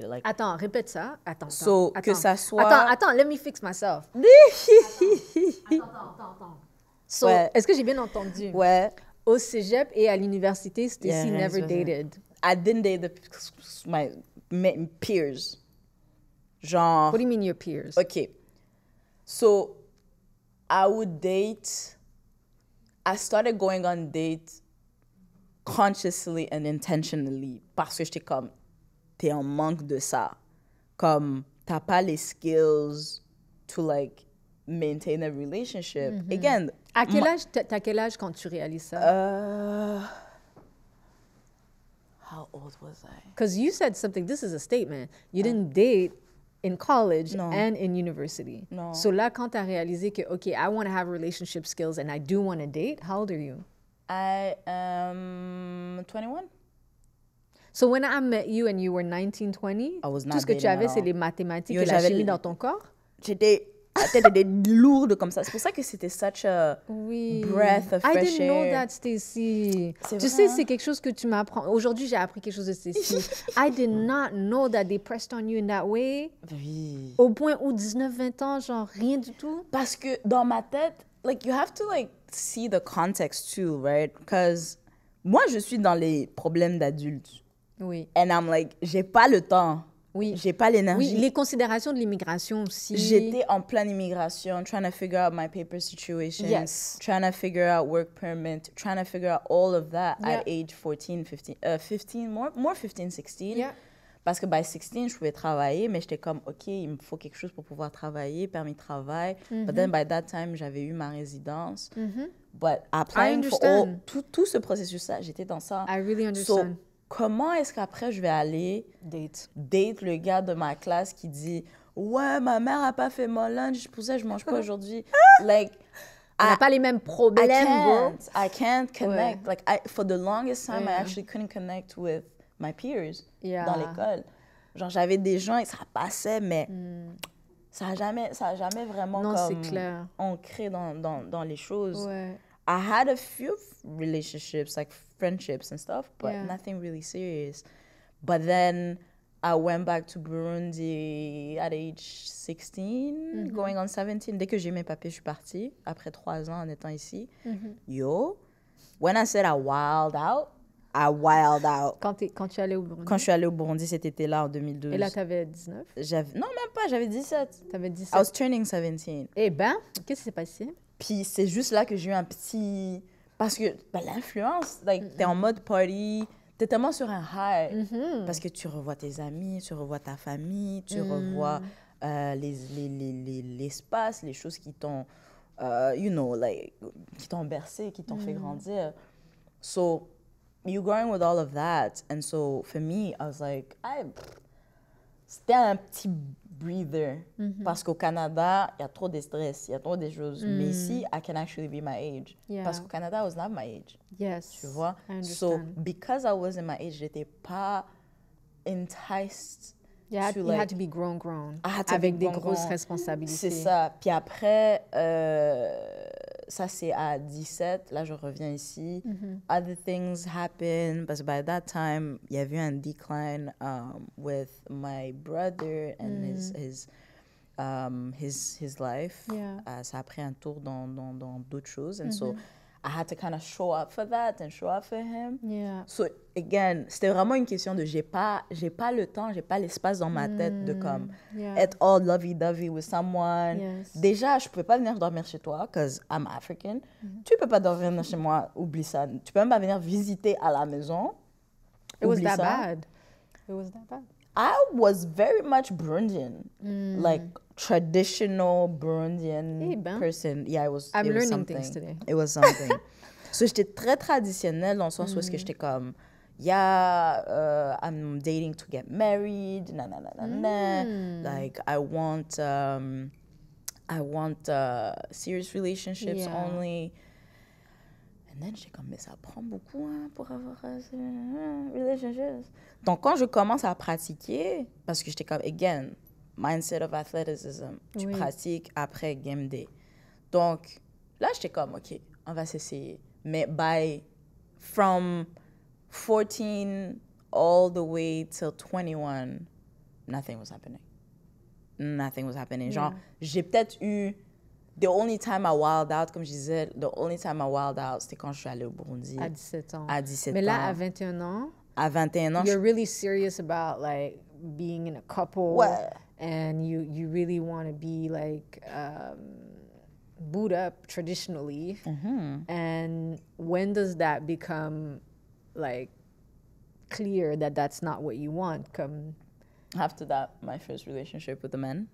Speaker 2: Like,
Speaker 1: Attends, répète ça. Attends.
Speaker 2: que ça soit...
Speaker 1: Attends, let me fix myself. Attends. So,
Speaker 2: Ouais.
Speaker 1: est-ce que j'ai bien entendu?
Speaker 2: Ouais.
Speaker 1: Au cégep et à l'université, Stacy
Speaker 2: Yeah,
Speaker 1: never
Speaker 2: that's
Speaker 1: dated.
Speaker 2: I didn't date my peers. Genre...
Speaker 1: What do you mean your peers?
Speaker 2: Okay. So, I would date... I started going on dates consciously and intentionally parce que j'étais comme, t'es en manque de ça. Comme, t'as pas les skills to, like, maintain a relationship. Again...
Speaker 1: À quel âge, t'as quel âge quand tu réalises ça?
Speaker 2: How old was I?
Speaker 1: Because you said something, this is a statement. You didn't date in college
Speaker 2: No.
Speaker 1: and in university.
Speaker 2: No.
Speaker 1: So là, quand t'as réalisé que, OK, I want to have relationship skills and I do want to date, how old are you?
Speaker 2: I am 21.
Speaker 1: So when I met you and you were 19, 20,
Speaker 2: I was not
Speaker 1: tout ce que tu
Speaker 2: dating at
Speaker 1: avais, c'est
Speaker 2: all.
Speaker 1: les mathématiques
Speaker 2: Yo,
Speaker 1: et la
Speaker 2: j'avais
Speaker 1: chimie
Speaker 2: le-
Speaker 1: dans ton corps?
Speaker 2: La tête était lourde comme ça. C'est pour ça que c'était such a
Speaker 1: Oui.
Speaker 2: breath of
Speaker 1: I
Speaker 2: fresh
Speaker 1: didn't know
Speaker 2: air.
Speaker 1: that, Stacy.
Speaker 2: C'est
Speaker 1: Tu
Speaker 2: vrai,
Speaker 1: sais,
Speaker 2: hein?
Speaker 1: c'est quelque chose que tu m'apprends. Aujourd'hui, j'ai appris quelque chose de Stacy. I did not know that they pressed on you in that way.
Speaker 2: Oui.
Speaker 1: Au point où 19, 20 ans, genre rien du tout.
Speaker 2: Parce que dans ma tête, like, you have to, like, see the context too, right? Because moi, je suis dans les problèmes d'adultes.
Speaker 1: Oui.
Speaker 2: And I'm like, j'ai pas le temps.
Speaker 1: Oui.
Speaker 2: J'ai pas
Speaker 1: Oui,
Speaker 2: l'énergie.
Speaker 1: les considérations de l'immigration aussi.
Speaker 2: J'étais en pleine immigration, trying to figure out my paper situation,
Speaker 1: Yes.
Speaker 2: trying to figure out work permit, trying to figure out all of that
Speaker 1: Yeah.
Speaker 2: at age 14, 15, more 15, 16.
Speaker 1: Yeah.
Speaker 2: Parce que by 16, je pouvais travailler, mais j'étais comme, OK, il me faut quelque chose pour pouvoir travailler, permis de travail. But then by that time, j'avais eu ma résidence. But applying for
Speaker 1: understand.
Speaker 2: tout ce processus-là, j'étais dans ça.
Speaker 1: I really
Speaker 2: So,
Speaker 1: understand.
Speaker 2: comment est-ce qu'après, je vais aller
Speaker 1: Date.
Speaker 2: date le gars de ma classe qui dit ouais, ma mère a pas fait mon lunch, pour ça je mange pas aujourd'hui. Like,
Speaker 1: On n'a pas les mêmes problèmes, bro.
Speaker 2: I can't connect.
Speaker 1: Ouais.
Speaker 2: Like, for the longest time, I
Speaker 1: Yeah.
Speaker 2: actually couldn't connect with my peers
Speaker 1: Yeah.
Speaker 2: dans l'école. Genre, j'avais des gens et ça passait, mais ça a jamais vraiment
Speaker 1: Non,
Speaker 2: comme
Speaker 1: c'est clair.
Speaker 2: ancré dans les choses.
Speaker 1: Ouais.
Speaker 2: I had a few relationships, like friendships and stuff, but
Speaker 1: Yeah.
Speaker 2: nothing really serious. But then I went back to Burundi at age 16, going on 17. Dès que j'ai mes papiers, je suis partie. Après 3 ans en étant ici. Yo, when I said I wild out, I wild out.
Speaker 1: Quand tu es allé au Burundi.
Speaker 2: Quand je suis allée au Burundi cet été-là, en 2012.
Speaker 1: Et là, tu avais 19.
Speaker 2: Non, même pas, j'avais 17.
Speaker 1: Tu avais
Speaker 2: I
Speaker 1: 17.
Speaker 2: was turning 17.
Speaker 1: Eh ben, qu'est-ce qui s'est passé?
Speaker 2: Puis c'est juste là que j'ai eu un petit... Parce que l'influence, like, t'es en mode party, t'es tellement sur un high. Parce que tu revois tes amis, tu revois ta famille, tu revois l'espace, les choses qui t'ont, you know, like, qui t'ont bercé, qui t'ont fait grandir. So, you're going with all of that. And so, for me, I was like, c'était un petit breather. Parce qu'au Canada, il y a trop de stress, il y a trop de choses. Mais ici, I can actually be my age.
Speaker 1: Yeah.
Speaker 2: Parce qu'au Canada, I was not my age.
Speaker 1: Yes.
Speaker 2: Tu vois?
Speaker 1: I
Speaker 2: So,
Speaker 1: understand.
Speaker 2: because I wasn't my age, j'étais pas enticed
Speaker 1: You had,
Speaker 2: to,
Speaker 1: you
Speaker 2: like...
Speaker 1: had to be grown.
Speaker 2: I had to
Speaker 1: Avec
Speaker 2: be
Speaker 1: des
Speaker 2: grown,
Speaker 1: grosses
Speaker 2: grown.
Speaker 1: responsabilités.
Speaker 2: C'est ça. Puis après, ça c'est à 17. Là, je reviens ici. Other things happen. Parce que by that time, il y avait eu un decline with my brother and his life.
Speaker 1: Yeah.
Speaker 2: Ça a pris un tour dans d'autres choses. And so, I had to kind of show up for that and show up for him.
Speaker 1: Yeah.
Speaker 2: So, again, c'était vraiment une question de j'ai pas le temps, j'ai pas l'espace dans ma tête de comme être all lovey-dovey with someone.
Speaker 1: Yes.
Speaker 2: Déjà, je pouvais pas venir dormir chez toi because I'm African. Tu peux pas dormir chez moi, oublie ça. Tu peux même pas venir visiter à la maison.
Speaker 1: It was
Speaker 2: Oublie
Speaker 1: that
Speaker 2: ça.
Speaker 1: bad. It was that bad.
Speaker 2: I was very much Burundian, like traditional Burundian
Speaker 1: Eh ben.
Speaker 2: person. Yeah, it was.
Speaker 1: I'm
Speaker 2: it was
Speaker 1: learning
Speaker 2: something.
Speaker 1: things today.
Speaker 2: It was something. So j'étais très traditionnelle dans le sens où est-ce que j'étais comme, yeah, I'm dating to get married, na na na na na. Like I want serious relationships
Speaker 1: Yeah.
Speaker 2: only. And then j'étais comme, mais ça prend beaucoup pour avoir relationships. Donc, quand je commence à pratiquer, parce que j'étais comme, again, mindset of athleticism, tu
Speaker 1: Oui.
Speaker 2: pratiques après game day. Donc, là, j'étais comme, OK, on va s'essayer. Mais from 14 all the way till 21, nothing was happening. Nothing was happening. Genre, j'ai peut-être eu... The only time I wild out, comme je disais, the only time I wild out, c'était quand je suis allée au Burundi.
Speaker 1: À 17 ans.
Speaker 2: À 17
Speaker 1: Mais là,
Speaker 2: ans.
Speaker 1: à 21 ans,
Speaker 2: À 21 ans,
Speaker 1: you're really serious about like being in a couple.
Speaker 2: Ouais.
Speaker 1: And you really want to be like boot up traditionally. And when does that become like clear that that's not what you want? Come.
Speaker 2: after that, my first relationship with a man.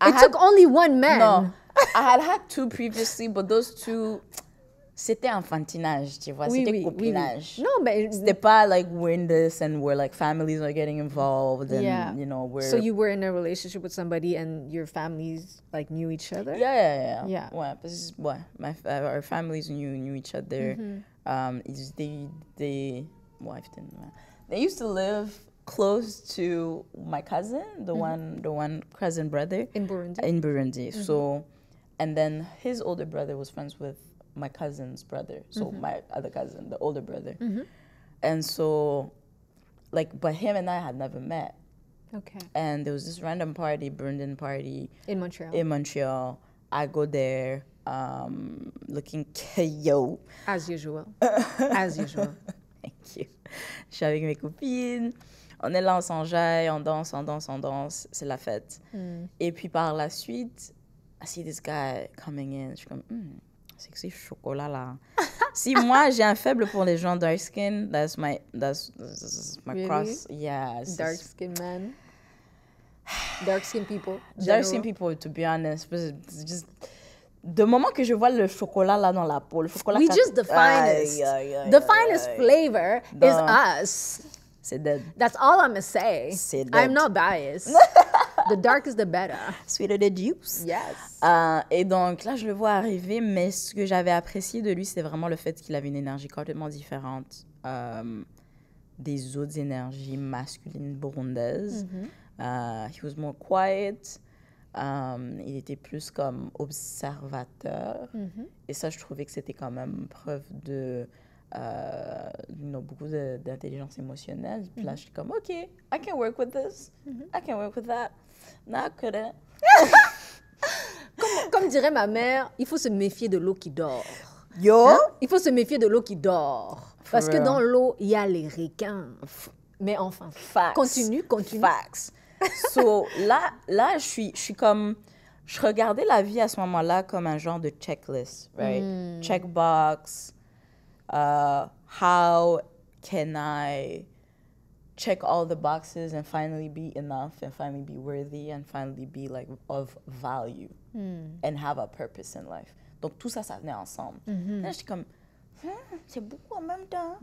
Speaker 1: It took only one man.
Speaker 2: No, I had two previously, but those two, c'était enfantinage, tu vois, c'était copinage.
Speaker 1: Non, mais
Speaker 2: C'était pas like we're in this and we're like families are getting involved and
Speaker 1: yeah.
Speaker 2: you know we're.
Speaker 1: So you were in a relationship with somebody and your families like knew each other?
Speaker 2: Yeah.
Speaker 1: Yeah.
Speaker 2: Ouais, parce que our families knew each other. They used to live close to my cousin, the one cousin brother
Speaker 1: In Burundi?
Speaker 2: in Burundi. So, and then his older brother was friends with my cousin's brother. So my other cousin, the older brother. And so, like, but him and I had never met.
Speaker 1: Okay.
Speaker 2: And there was this random party, Burundian party
Speaker 1: In Montreal?
Speaker 2: in Montreal. I go there, looking KO.
Speaker 1: As usual. As usual.
Speaker 2: Thank you. Je suis avec mes copines. On est là, on s'enjaille, on danse. C'est la fête. Et puis par la suite, I see this guy coming in. Je suis comme, c'est que c'est chocolat là. Si moi j'ai un faible pour les gens dark skin, that's my
Speaker 1: Really?
Speaker 2: cross. Yeah.
Speaker 1: Dark skin men. Dark skin people.
Speaker 2: Dark skin people, to be honest, it's just the moment que je vois le chocolat là dans la peau, le chocolat.
Speaker 1: We just the finest. The finest flavor is us.
Speaker 2: C'est dead.
Speaker 1: That's all I'm gonna say.
Speaker 2: C'est dead.
Speaker 1: I'm not biased. The darker the better.
Speaker 2: Sweeter the juice.
Speaker 1: Yes.
Speaker 2: Et donc là, je le vois arriver, mais ce que j'avais apprécié de lui, c'est vraiment le fait qu'il avait une énergie complètement différente des autres énergies masculines burundaises. He was more quiet. Il était plus comme observateur. Et ça, je trouvais que c'était quand même preuve de beaucoup d'intelligence émotionnelle. Puis là, je suis comme, OK, I can work with this. I can work with that. No, I couldn't.
Speaker 1: Comme dirait ma mère, il faut se méfier de l'eau qui dort.
Speaker 2: Yo!
Speaker 1: Hein? Il faut se méfier de l'eau qui dort. Parce que
Speaker 2: real.
Speaker 1: dans l'eau, il y a les requins. Mais enfin,
Speaker 2: Facts.
Speaker 1: continue.
Speaker 2: Facts. So, là, je suis comme... Je regardais la vie à ce moment-là comme un genre de checklist, right? Checkbox. How can I check all the boxes and finally be enough and finally be worthy and finally be like of value and have a purpose in life. Donc, tout ça, ça venait ensemble. Là, j'étais comme... c'est beaucoup en même temps.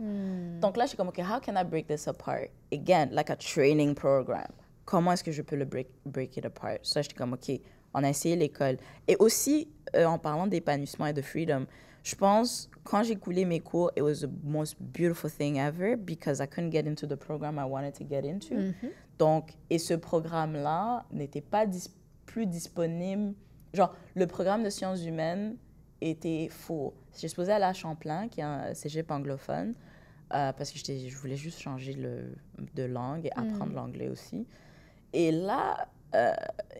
Speaker 2: Donc là, je suis comme, OK, how can I break this apart? Again, like a training program. Comment est-ce que je peux le break it apart? Ça, j'étais comme, OK, on a essayé l'école. Et aussi, en parlant d'épanouissement et de freedom, je pense, quand j'ai coulé mes cours, it was the most beautiful thing ever because I couldn't get into the program I wanted to get into. Donc, et ce programme-là n'était pas plus disponible. Genre, le programme de sciences humaines était full. J'ai supposé aller à Champlain, qui est un cégep anglophone, parce que je voulais juste changer de langue et apprendre l'anglais aussi. Et là,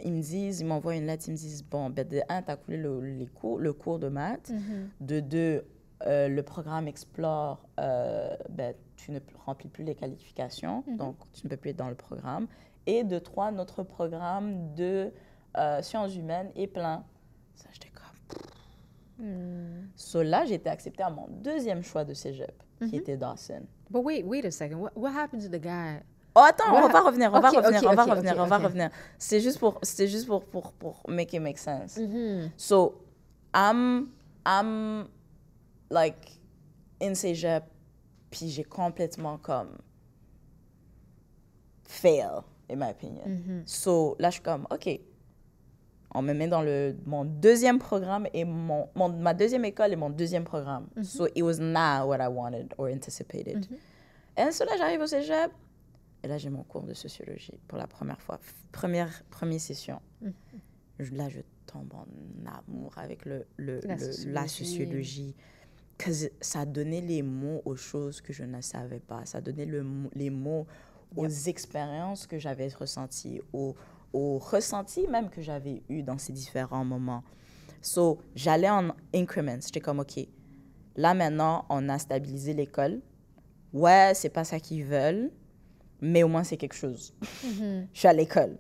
Speaker 2: ils m'envoient une lettre, ils me disent, bon, ben, de un, t'as coulé le cours de maths. De deux, le programme Explore, ben, tu ne remplis plus les qualifications, donc tu ne peux plus être dans le programme. Et de trois, notre programme de sciences humaines est plein. Ça, j'étais comme... So là, j'ai été acceptée à mon deuxième choix de cégep, qui était Dawson.
Speaker 1: But wait a second. What happened to the guy?
Speaker 2: Oh, attends, on va revenir.
Speaker 1: Okay.
Speaker 2: C'est juste pour make it make sense. So, I'm like in cégep, puis j'ai complètement comme fail, in my opinion. So, là, je suis comme, OK, on me met dans mon deuxième programme et ma deuxième école et mon deuxième programme. So, it was not what I wanted or anticipated. Et so, là, j'arrive au cégep. Et là, j'ai mon cours de sociologie pour la première fois. Première session. Là, je tombe en amour avec la sociologie. Parce que ça donnait les mots aux choses que je ne savais pas. Ça donnait les mots aux expériences que j'avais ressenties, aux ressentis même que j'avais eu dans ces différents moments. So, j'allais en increments. J'étais comme, OK, là, maintenant, on a stabilisé l'école. Ouais, c'est pas ça qu'ils veulent. Mais au moins, c'est quelque chose. Je suis à l'école.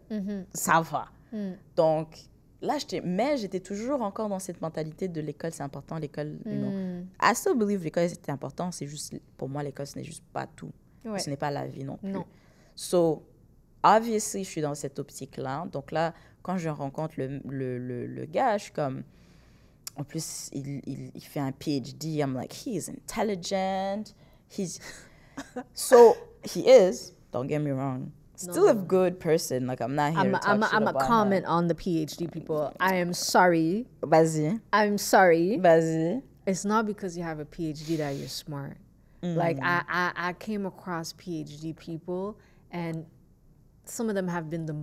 Speaker 2: Ça va. Donc, là, j'étais toujours encore dans cette mentalité de l'école, c'est important, l'école, you know. I still believe l'école, c'est important. C'est juste, pour moi, l'école, ce n'est juste pas tout. Ouais. Ce n'est pas la vie non plus. Non. So, obviously, je suis dans cette optique-là. Donc là, quand je rencontre le gars, je suis comme... En plus, il fait un PhD. I'm like, he's intelligent. So, he is... Don't get me wrong. Still a good person. Like, I'm not here to talk shit about
Speaker 1: I'm a comment on the PhD people. I am sorry.
Speaker 2: Vas-y.
Speaker 1: I'm sorry.
Speaker 2: Vas-y.
Speaker 1: It's not because you have a PhD that you're smart. Like, I came across PhD people, and some of them have been the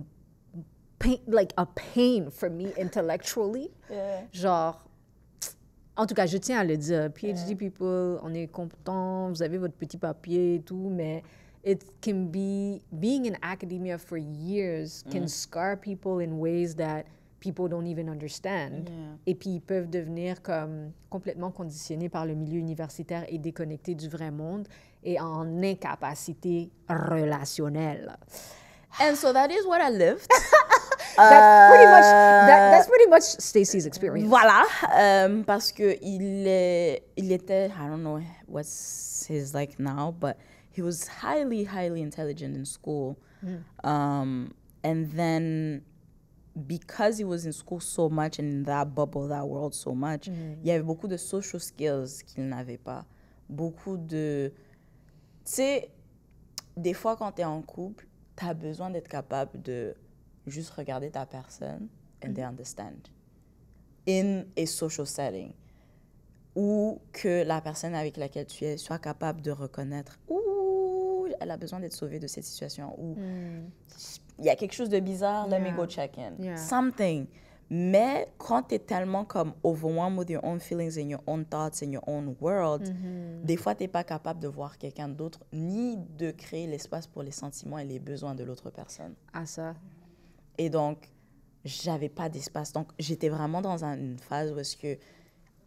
Speaker 1: pain, like a pain for me intellectually.
Speaker 2: Yeah.
Speaker 1: Genre, en tout cas, je tiens à le dire. PhD people, on est compétents, vous avez votre petit papier et tout, mais... It can be, being in academia for years can scar people in ways that people don't even understand. Yeah. Et puis, ils peuvent devenir comme complètement conditionnés par le milieu universitaire et déconnectés du vrai monde et en incapacité relationnelle.
Speaker 2: And so that is what I lived.
Speaker 1: That's pretty much Stacey's experience.
Speaker 2: Voilà, parce que il était, I don't know what's his like now, but he was highly, highly intelligent in school. And then because he was in school so much and in that bubble, that world so much, il y avait beaucoup de social skills qu'il n'avait pas. Beaucoup de... Tu sais, des fois, quand tu es en couple, tu as besoin d'être capable de juste regarder ta personne and they understand. In a social setting. Ou que la personne avec laquelle tu es soit capable de reconnaître elle a besoin d'être sauvée de cette situation, ou il y a quelque chose de bizarre, let me go check in. Yeah. Something. Mais quand tu es tellement comme overwhelmed with your own feelings and your own thoughts and your own world, des fois, tu n'es pas capable de voir quelqu'un d'autre, ni de créer l'espace pour les sentiments et les besoins de l'autre personne.
Speaker 1: Ah, ça.
Speaker 2: Et donc, j'avais pas d'espace. Donc, j'étais vraiment dans une phase où est-ce que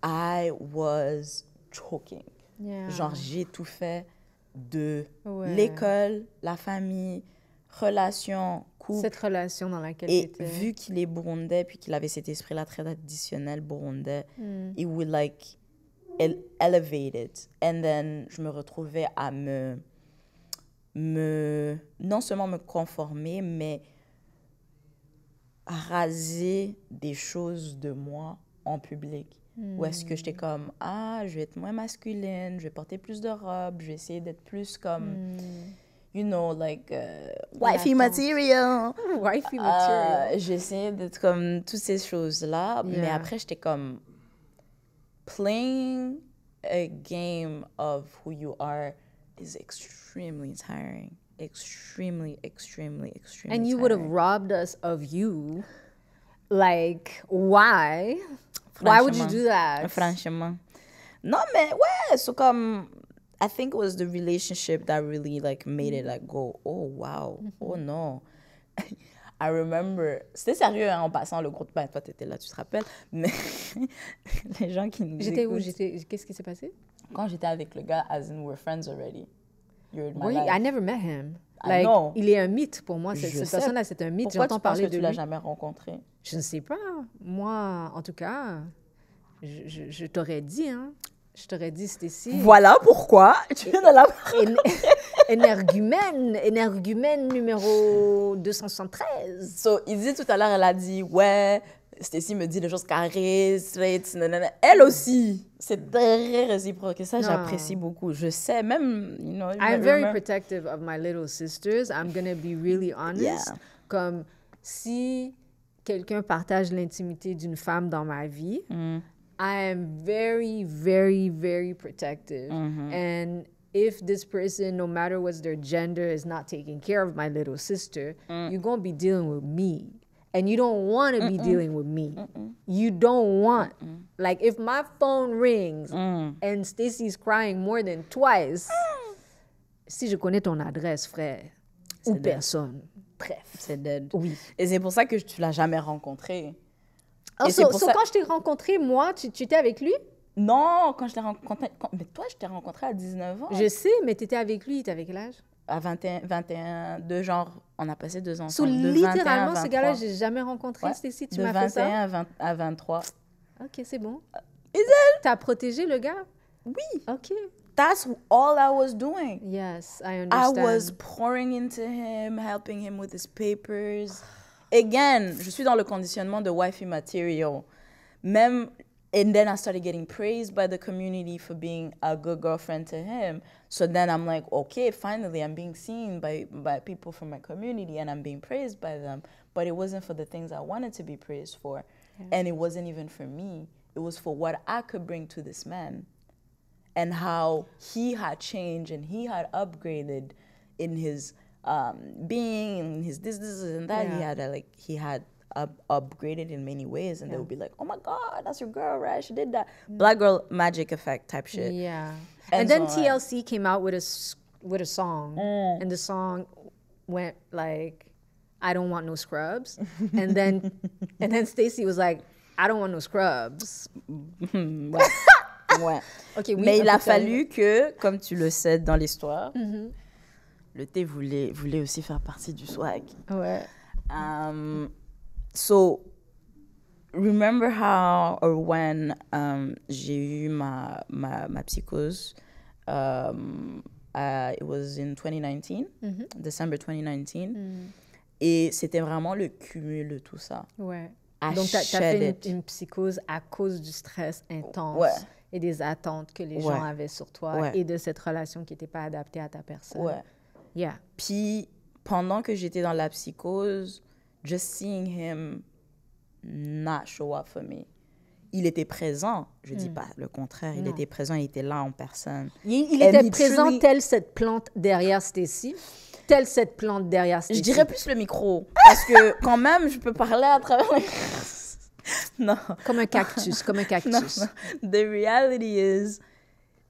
Speaker 2: I was choking. Yeah. Genre, j'ai tout fait de l'école, la famille, relation, couple.
Speaker 1: Cette relation dans laquelle tu étais.
Speaker 2: Et vu qu'il est burundais, puis qu'il avait cet esprit-là très traditionnel burundais, it would like elevate it. And then, je me retrouvais à non seulement me conformer, mais raser des choses de moi en public. Ou est-ce que j'étais comme, je vais être moins masculine, je vais porter plus de robes, je vais essayer d'être plus comme, you know, like, wifey material.
Speaker 1: Wifey material.
Speaker 2: J'essayais d'être comme toutes ces choses-là, mais après, j'étais comme, playing a game of who you are is extremely tiring. Extremely, extremely, extremely
Speaker 1: And you
Speaker 2: tiring.
Speaker 1: would have robbed us of you. Like, why? Why would you do that?
Speaker 2: Franchement. Non, mais ouais, so comme, I think it was the relationship that really like made it like go, oh wow, oh no. I remember, c'était sérieux hein, en passant le groupe, ben toi t'étais là, tu te rappelles, mais les gens qui nous
Speaker 1: J'étais où?
Speaker 2: écoutent,
Speaker 1: Qu'est-ce qui s'est passé?
Speaker 2: quand j'étais avec le gars, as in we're friends already. You're in my
Speaker 1: Oui,
Speaker 2: life.
Speaker 1: I never met him.
Speaker 2: I know.
Speaker 1: Il est un mythe pour moi.
Speaker 2: Je
Speaker 1: Cette
Speaker 2: sais.
Speaker 1: personne-là, c'est un mythe.
Speaker 2: Pourquoi
Speaker 1: J'entends
Speaker 2: tu penses
Speaker 1: parler
Speaker 2: que
Speaker 1: de
Speaker 2: tu l'as
Speaker 1: lui.
Speaker 2: jamais rencontré?
Speaker 1: Je ne sais pas. Moi, en tout cas, je t'aurais dit, hein. Je t'aurais dit, Stécie.
Speaker 2: Voilà pourquoi tu viens de la...
Speaker 1: Énergumène numéro 273.
Speaker 2: So, il dit tout à l'heure, elle a dit, ouais, Stécie me dit des choses carrées, straight, nanana. Elle aussi, c'est très réciproque. Et ça, j'apprécie beaucoup. Je sais, même, you know...
Speaker 1: I'm very protective of my little sisters. I'm going to be really honest.
Speaker 2: Yeah.
Speaker 1: Comme si quelqu'un partage l'intimité d'une femme dans ma vie, I am very, very, very protective. And if this person, no matter what's their gender, is not taking care of my little sister, you're going to be dealing with me. And you don't want to be dealing with me. You don't want. Like, if my phone rings and Stacey's crying more than twice, si je connais ton adresse, frère, ou
Speaker 2: dead.
Speaker 1: personne, bref.
Speaker 2: C'est dead.
Speaker 1: Oui.
Speaker 2: Et c'est pour ça que tu l'as jamais rencontré.
Speaker 1: Oh,
Speaker 2: Et c'est pour ça...
Speaker 1: quand je t'ai rencontré, moi, tu étais avec lui?
Speaker 2: Non, quand je t'ai rencontré... Mais toi, je t'ai rencontré à 19 ans.
Speaker 1: Je sais, mais tu étais avec lui, tu avec quel âge?
Speaker 2: À 21, genre, on a passé 2 ans
Speaker 1: So,
Speaker 2: ensemble.
Speaker 1: littéralement, ce
Speaker 2: 23.
Speaker 1: gars-là, j'ai jamais rencontré.
Speaker 2: Ouais.
Speaker 1: Stacy, tu
Speaker 2: De
Speaker 1: m'as fait ça?
Speaker 2: 21 à 23.
Speaker 1: OK, c'est bon.
Speaker 2: Is it?
Speaker 1: T'as protégé le gars?
Speaker 2: Oui.
Speaker 1: OK.
Speaker 2: That's all I was doing.
Speaker 1: Yes, I
Speaker 2: I
Speaker 1: understand.
Speaker 2: was pouring into him, helping him with his papers. Again, je suis dans le conditionnement de wifey material. Même, and then I started getting praised by the community for being a good girlfriend to him. So then I'm like, okay, finally I'm being seen by people from my community and I'm being praised by them. But it wasn't for the things I wanted to be praised for. Yeah. And it wasn't even for me. It was for what I could bring to this man. And how he had changed and he had upgraded in his being, in his this and that. Yeah. He had upgraded in many ways, and they would be like, "Oh my God, that's your girl, right? She did that." Black girl magic effect type shit.
Speaker 1: Yeah. And then so, TLC came out with a song, and the song went like, "I don't want no scrubs," and then Stacey was like, "I don't want no scrubs."
Speaker 2: Ouais. Ouais.
Speaker 1: Okay,
Speaker 2: mais il a fallu que, comme tu le sais dans l'histoire, le thé voulait aussi faire partie du swag.
Speaker 1: Ouais.
Speaker 2: So, remember how or when j'ai eu ma psychose, it was in 2019, December 2019, et c'était vraiment le cumul de tout ça.
Speaker 1: Ouais. Donc, tu as fait une psychose à cause du stress intense et des attentes que les gens avaient sur toi et de cette relation qui n'était pas adaptée à ta personne.
Speaker 2: Ouais.
Speaker 1: Yeah.
Speaker 2: Puis, pendant que j'étais dans la psychose, just seeing him not show up for me. Il était présent, je dis pas le contraire, il était présent, il était là en personne.
Speaker 1: Il était présent telle cette plante derrière Stacey. Telle cette plante derrière Stacey.
Speaker 2: Je dirais plus le micro, parce que quand même, je peux parler à travers le... Non.
Speaker 1: Comme un cactus, comme un cactus.
Speaker 2: Non. The reality is,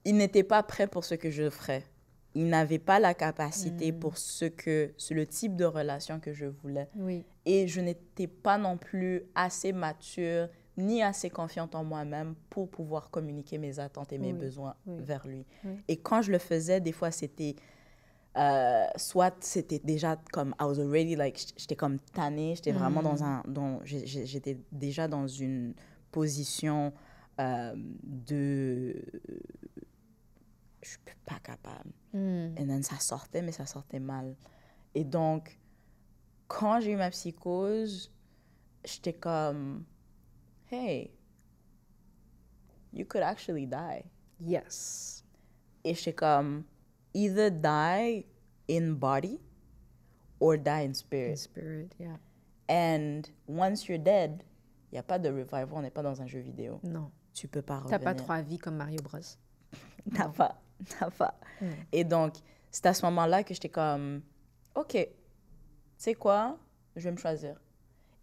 Speaker 2: il n'était pas prêt pour ce que je ferais. Il n'avait pas la capacité pour le type de relation que je voulais.
Speaker 1: Oui.
Speaker 2: Et je n'étais pas non plus assez mature ni assez confiante en moi-même pour pouvoir communiquer mes attentes et mes besoins vers lui. Oui. Et quand je le faisais, des fois, c'était... soit c'était déjà comme... I was already like... J'étais comme tannée. J'étais vraiment j'étais déjà dans une position de... Je suis pas capable. Et then ça sortait, mais ça sortait mal. Et donc, quand j'ai eu ma psychose, j'étais comme, hey, you could actually die.
Speaker 1: Yes.
Speaker 2: Et j'étais comme, either die in body or die in spirit.
Speaker 1: In spirit, yeah.
Speaker 2: And once you're dead, il n'y a pas de revival, on n'est pas dans un jeu vidéo.
Speaker 1: Non.
Speaker 2: Tu peux pas revenir.
Speaker 1: T'as pas 3 vies comme Mario Bros.
Speaker 2: T'as pas. Et donc, c'est à ce moment-là que j'étais comme, OK, tu sais quoi, je vais me choisir.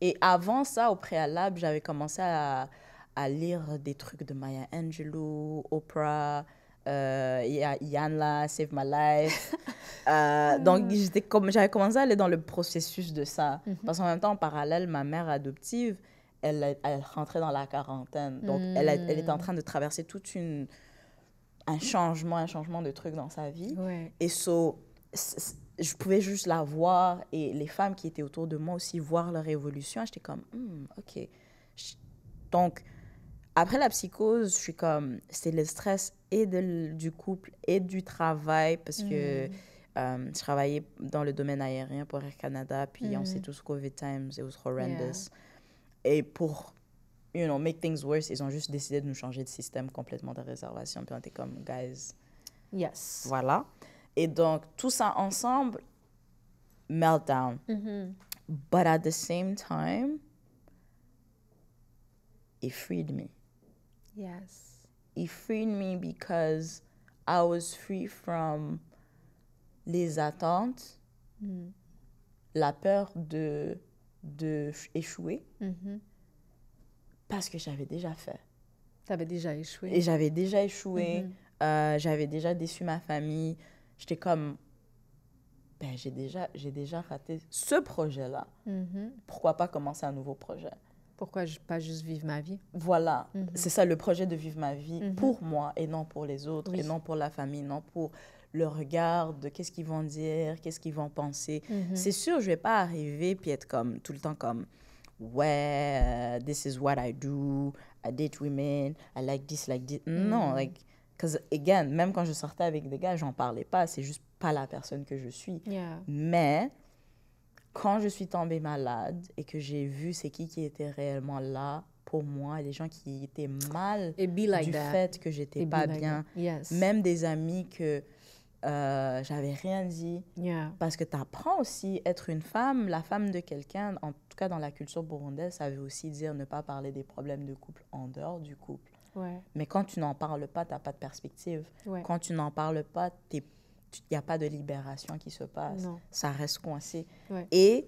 Speaker 2: Et avant ça, au préalable, j'avais commencé à lire des trucs de Maya Angelou, Oprah, Il y a Yann là, Save My Life. Donc, j'avais commencé à aller dans le processus de ça. Parce qu'en même temps, en parallèle, ma mère adoptive, elle rentrait dans la quarantaine. Donc, elle était en train de traverser un changement de trucs dans sa vie.
Speaker 1: Ouais.
Speaker 2: Et je pouvais juste la voir et les femmes qui étaient autour de moi aussi voir leur évolution. J'étais comme, OK. Donc, après la psychose, je suis comme, c'est le stress et du couple et du travail parce que je travaillais dans le domaine aérien pour Air Canada, puis on sait tous COVID times, it was horrendous. Yeah. Et pour, make things worse, ils ont juste décidé de nous changer de système complètement de réservation, puis on était comme, guys.
Speaker 1: Yes.
Speaker 2: Voilà. Et donc, tout ça ensemble, meltdown. But at the same time, it freed me.
Speaker 1: Yes.
Speaker 2: It freed me because I was free from les attentes, la peur de échouer, parce que j'avais déjà fait.
Speaker 1: Tu avais déjà échoué.
Speaker 2: Et j'avais déjà échoué, j'avais déjà déçu ma famille. J'étais comme, j'ai déjà raté ce projet-là. Pourquoi pas commencer un nouveau projet?
Speaker 1: Pourquoi pas juste vivre ma vie?
Speaker 2: Voilà, c'est ça le projet de vivre ma vie pour moi et non pour les autres, et non pour la famille, non pour le regard de qu'est-ce qu'ils vont dire, qu'est-ce qu'ils vont penser. C'est sûr, je vais pas arriver puis être comme tout le temps comme ouais, this is what I do, I date women, I like this, like this. Non, like, because again, même quand je sortais avec des gars, j'en parlais pas, c'est juste pas la personne que je suis.
Speaker 1: Yeah.
Speaker 2: Mais quand je suis tombée malade et que j'ai vu c'est qui était réellement là pour moi, les gens qui étaient mal du fait que j'étais pas bien, même des amis que j'avais rien dit, parce que tu apprends aussi être une femme, la femme de quelqu'un, en tout cas dans la culture burundaise, ça veut aussi dire ne pas parler des problèmes de couple en dehors du couple. Mais quand tu n'en parles pas, tu n'as pas de perspective. Quand tu n'en parles pas, il n'y a pas de libération qui se passe.
Speaker 1: Non.
Speaker 2: Ça reste coincé. Et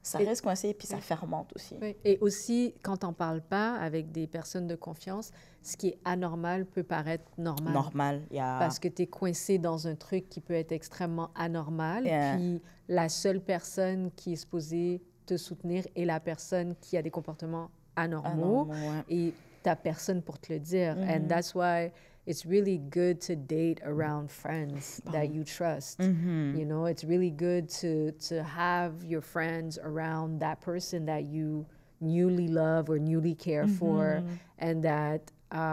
Speaker 2: ça reste coincé et puis ça fermente aussi.
Speaker 1: Et aussi, quand tu n'en parles pas avec des personnes de confiance, ce qui est anormal peut paraître normal.
Speaker 2: Normal,
Speaker 1: Parce que tu es coincé dans un truc qui peut être extrêmement anormal. Puis la seule personne qui est supposée te soutenir est la personne qui a des comportements anormaux. Et tu n'as personne pour te le dire. And that's why it's really good to date around friends that you trust. You know, it's really good to have your friends around that person that you newly love or newly care for, and that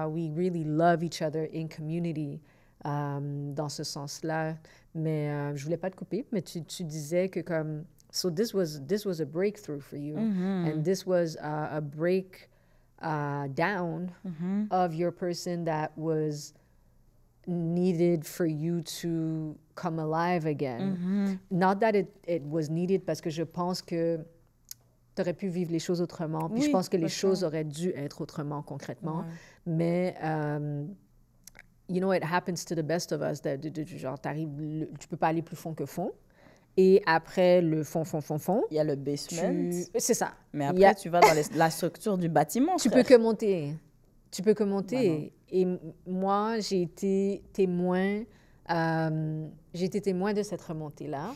Speaker 1: we really love each other in community. Dans ce sens-là. Mais je voulais pas te couper, mais tu disais que comme so this was a breakthrough for you, and this was a break down of your person that was needed for you to come alive again. Not that it was needed, parce que je pense que tu aurais pu vivre les choses autrement. Puis je pense que les choses auraient dû être autrement concrètement. Mais, you know, it happens to the best of us. Genre, tu peux pas aller plus fond que fond. Et après le fond.
Speaker 2: Il y a le basement.
Speaker 1: C'est ça.
Speaker 2: Mais après, tu vas dans la structure du bâtiment.
Speaker 1: Tu peux que monter. Et moi, j'ai été témoin de cette remontée-là.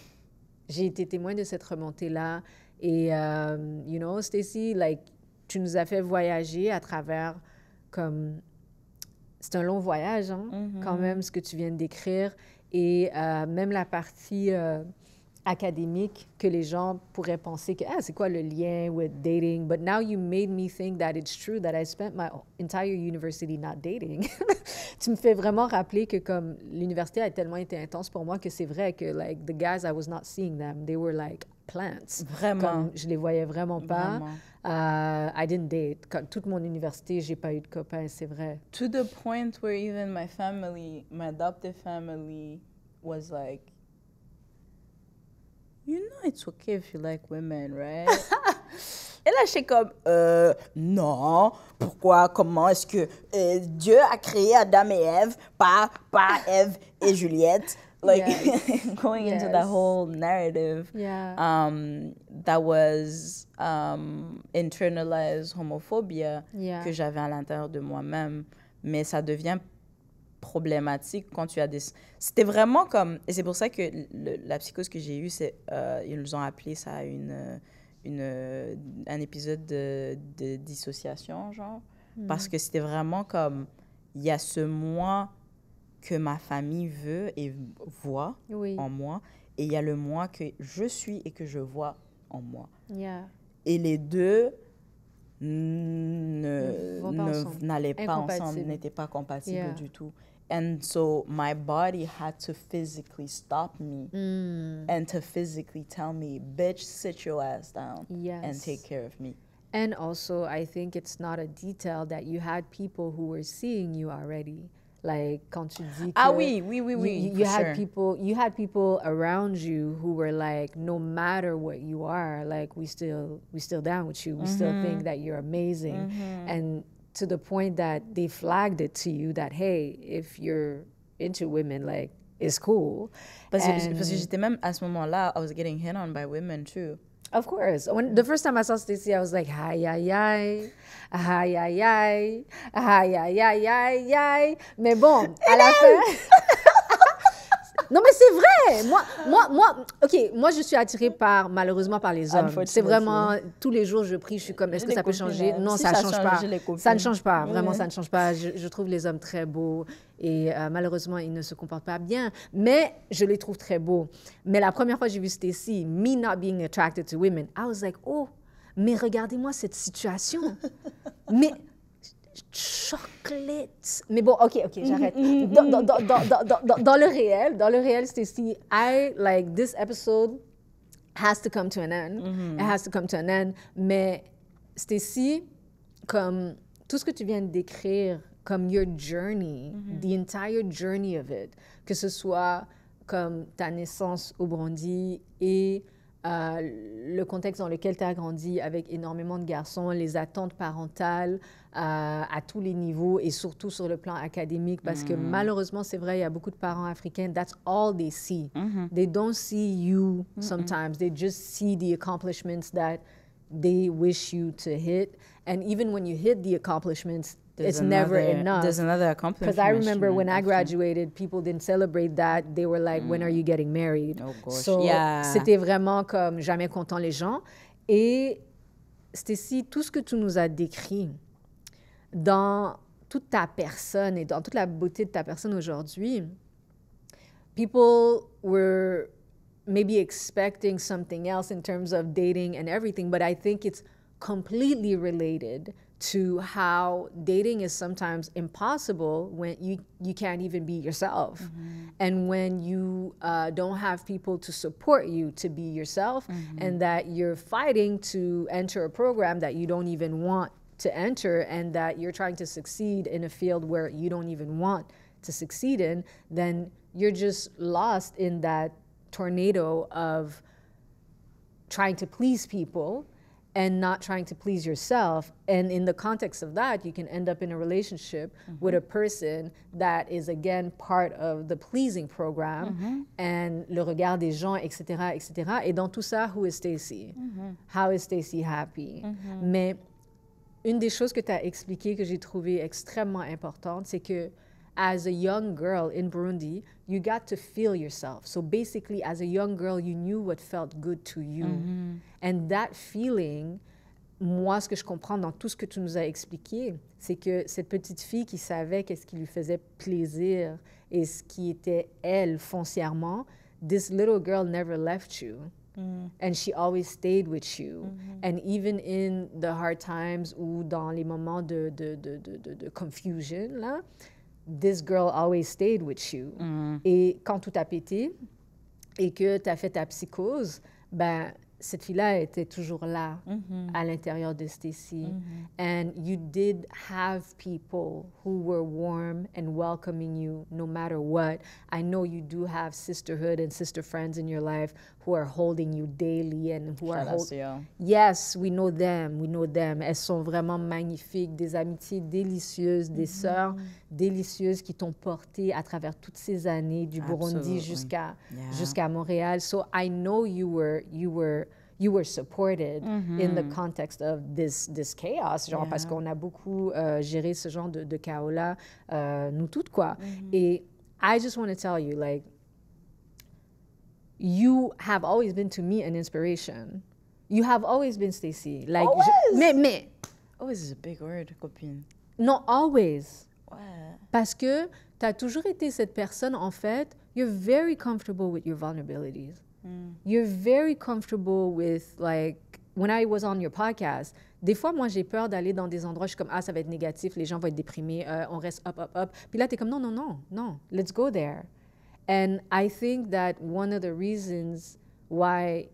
Speaker 1: Et, you know, Stacy, like, tu nous as fait voyager à travers, comme, c'est un long voyage, hein, quand même, ce que tu viens de décrire. Et même la partie académique que les gens pourraient penser que c'est quoi le lien with dating, but now you made me think that it's true that I spent my entire university not dating. Tu me fais vraiment rappeler que comme l'université a tellement été intense pour moi que c'est vrai que like the guys I was not seeing them, they were like plants.
Speaker 2: Vraiment.
Speaker 1: Comme je les voyais vraiment pas. I didn't date. Comme toute mon université, j'ai pas eu de copains, c'est vrai.
Speaker 2: To the point where even my adopted family was like, you know it's okay if you like women, right? Et là, je suis comme, non, pourquoi, comment est-ce que Dieu a créé Adam et Ève, pas Ève et Juliette? Like, going into that whole narrative that was internalized homophobia que j'avais à l'intérieur de moi-même. Mais ça devient problématique quand tu as des... C'était vraiment comme... Et c'est pour ça que la psychose que j'ai eue, ils nous ont appelé ça un épisode de dissociation, genre. Parce que c'était vraiment comme... Il y a ce moi que ma famille veut et voit en moi. Et il y a le moi que je suis et que je vois en moi.
Speaker 1: Yeah.
Speaker 2: Et les deux n'allaient pas ensemble, n'étaient pas compatibles du tout. And so my body had to physically stop me and to physically tell me, bitch, sit your ass down and take care of me.
Speaker 1: And also, I think it's not a detail that you had people who were seeing you already. Like, quand tu dis que
Speaker 2: oui,
Speaker 1: you had people around you who were like, no matter what you are, like, we still down with you. We still think that you're amazing. And to the point that they flagged it to you that, hey, if you're into women, like, it's cool.
Speaker 2: Parce que j'étais même, à ce moment-là, I was getting hit on by women, too.
Speaker 1: Of course. When the first time I saw Stacey, I was like, hi, ay, ay, hi, ay, ay, hi, ay, ay, ay, ay. Mais bon, à la fin... Non, mais c'est vrai. Moi, je suis attirée malheureusement par les hommes. C'est vraiment, tous les jours, je prie, je suis comme, est-ce que ça peut changer? Non, ça ne change pas. Ça ne change pas. Vraiment, ça ne change pas. Je trouve les hommes très beaux et malheureusement, ils ne se comportent pas bien. Mais je les trouve très beaux. Mais la première fois que j'ai vu Stacey, me not being attracted to women, I was like, oh, mais regardez-moi cette situation. Mais... chocolate. Mais bon, OK, j'arrête. Dans le réel, Stacey, like, this episode has to come to an end. It has to come to an end. Mais Stacey, comme tout ce que tu viens de décrire, comme your journey, the entire journey of it, que ce soit comme ta naissance au Burundi et le contexte dans lequel tu as grandi avec énormément de garçons, les attentes parentales à tous les niveaux et surtout sur le plan académique parce que malheureusement, c'est vrai, il y a beaucoup de parents africains, that's all they see. They don't see you sometimes. They just see the accomplishments that they wish you to hit. And even when you hit the accomplishments, it's never enough.
Speaker 2: There's another accomplishment.
Speaker 1: Because I remember when I graduated, people didn't celebrate that. They were like, when are you getting married?
Speaker 2: Oh gosh,
Speaker 1: so, c'était vraiment comme jamais content les gens. Et Stacey, tout ce que tu nous as décrit dans toute ta personne et dans toute la beauté de ta personne aujourd'hui, people were maybe expecting something else in terms of dating and everything, but I think it's completely related to how dating is sometimes impossible when you can't even be yourself. And when you don't have people to support you to be yourself, and that you're fighting to enter a program that you don't even want to enter, and that you're trying to succeed in a field where you don't even want to succeed in, then you're just lost in that tornado of trying to please people and not trying to please yourself. And in the context of that, you can end up in a relationship with a person that is, again, part of the pleasing program and le regard des gens, etc., etc. Et dans tout ça, who is Stacey? How is Stacey happy? Mais une des choses que tu as expliquées que j'ai trouvé extrêmement importante, c'est que as a young girl in Burundi, you got to feel yourself. So basically, as a young girl, you knew what felt good to you. And that feeling, moi, ce que je comprends dans tout ce que tu nous as expliqué, c'est que cette petite fille qui savait qu'est-ce qui lui faisait plaisir et ce qui était elle foncièrement, this little girl never left you. And she always stayed with you. And even in the hard times ou dans les moments de confusion, là, this girl always stayed with you. Et quand tout a pété et que tu as fait ta psychose, ben, cette fille-là était toujours là à l'intérieur de Stacey. And you did have people who were warm and welcoming you no matter what. I know you do have sisterhood and sister friends in your life who are holding you daily and who are holding... Yes, we know them, we know them. Elles sont vraiment magnifiques, des amitiés délicieuses, des sœurs délicieuses qui t'ont porté à travers toutes ces années du Burundi jusqu'à Montréal. So I know you were you were supported in the context of this chaos, genre, parce qu'on a beaucoup géré ce genre de chaos-là, nous toutes, quoi. Et I just want to tell you, like, you have always been to me an inspiration. You have always been, Stacey. Like, mais
Speaker 2: Always is a big word, copine.
Speaker 1: Non, always.
Speaker 2: Ouais.
Speaker 1: Parce que tu as toujours été cette personne, en fait, you're very comfortable with your vulnerabilities. You're very comfortable with, like, when I was on your podcast, des fois, moi, j'ai peur d'aller dans des endroits, je suis comme, ah, ça va être négatif, les gens vont être déprimés, on reste up. Puis là, tu es comme, non, let's go there. And I think that one of the reasons why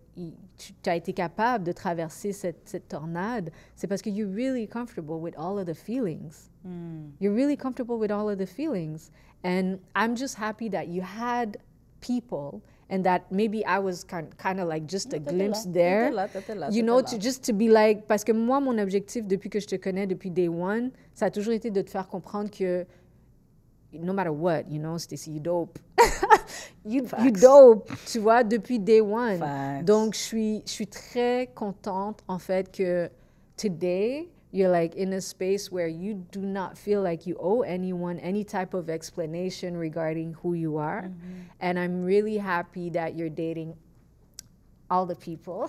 Speaker 1: tu as été capable de traverser cette tornade, c'est parce que you're really comfortable with all of the feelings. You're really comfortable with all of the feelings. And I'm just happy that you had people and that maybe I was kind of like just a glimpse there. You know, just to be like, parce que moi, mon objectif depuis que je te connais, depuis day one, ça a toujours été de te faire comprendre que no matter what, you know, Stacey, you dope. you dope, tu vois, depuis day one.
Speaker 2: Facts.
Speaker 1: Donc, je suis très contente, en fait, que today, you're like in a space where you do not feel like you owe anyone any type of explanation regarding who you are. And I'm really happy that you're dating all the people.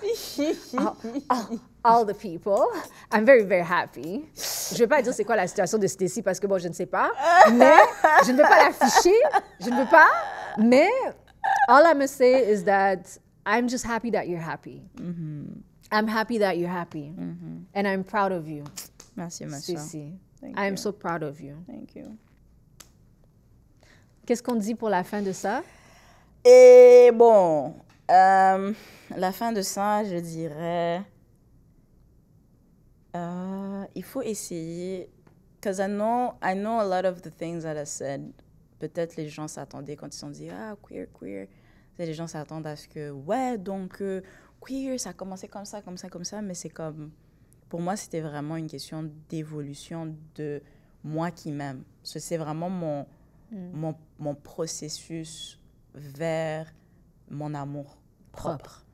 Speaker 1: all the people. I'm very, very happy. Je ne vais pas dire c'est quoi la situation de Stacey parce que, bon, je ne sais pas. Mais je ne veux pas l'afficher. Je ne veux pas. Mais all I'm going to say is that I'm just happy that you're happy. I'm happy that you're happy. And I'm proud of you.
Speaker 2: Merci, ma soeur.
Speaker 1: Stacey.
Speaker 2: Thank
Speaker 1: I am
Speaker 2: you.
Speaker 1: so proud of you.
Speaker 2: Thank you.
Speaker 1: Qu'est-ce qu'on dit pour la fin de ça?
Speaker 2: Et bon, la fin de ça, je dirais, il faut essayer, because I know a lot of the things that I said, peut-être les gens s'attendaient quand ils se sont dit, ah, queer. Les gens s'attendent à ce que, ouais, donc, queer, ça a commencé comme ça, mais c'est comme, pour moi, c'était vraiment une question d'évolution de moi qui m'aime. C'est vraiment mon processus vers mon amour propre.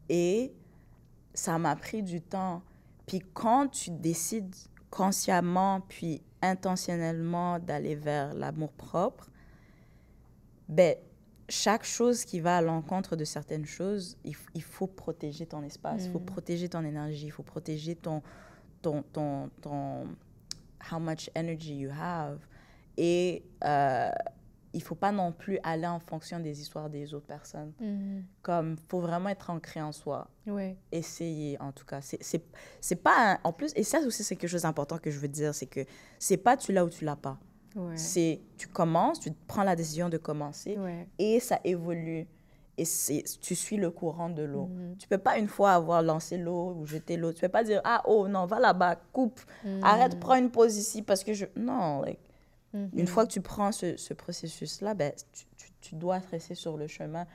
Speaker 2: Et ça m'a pris du temps. Puis quand tu décides consciemment puis intentionnellement d'aller vers l'amour propre, ben, chaque chose qui va à l'encontre de certaines choses, il faut protéger ton espace, il faut protéger ton énergie, il faut protéger ton how much energy you have. Et il ne faut pas non plus aller en fonction des histoires des autres personnes. Comme, il faut vraiment être ancré en soi.
Speaker 1: Ouais.
Speaker 2: Essayer, en tout cas. C'est pas... En plus, et ça aussi, c'est quelque chose d'important que je veux dire, c'est que c'est pas tu l'as ou tu l'as pas.
Speaker 1: Ouais.
Speaker 2: C'est tu commences, tu prends la décision de commencer et ça évolue. Et tu suis le courant de l'eau. Tu peux pas une fois avoir lancé l'eau ou jeté l'eau. Tu peux pas dire, ah, oh, non, va là-bas, coupe, arrête, prends une pause ici parce que je... Non, like, une fois que tu prends ce processus-là, ben, tu dois rester sur le chemin.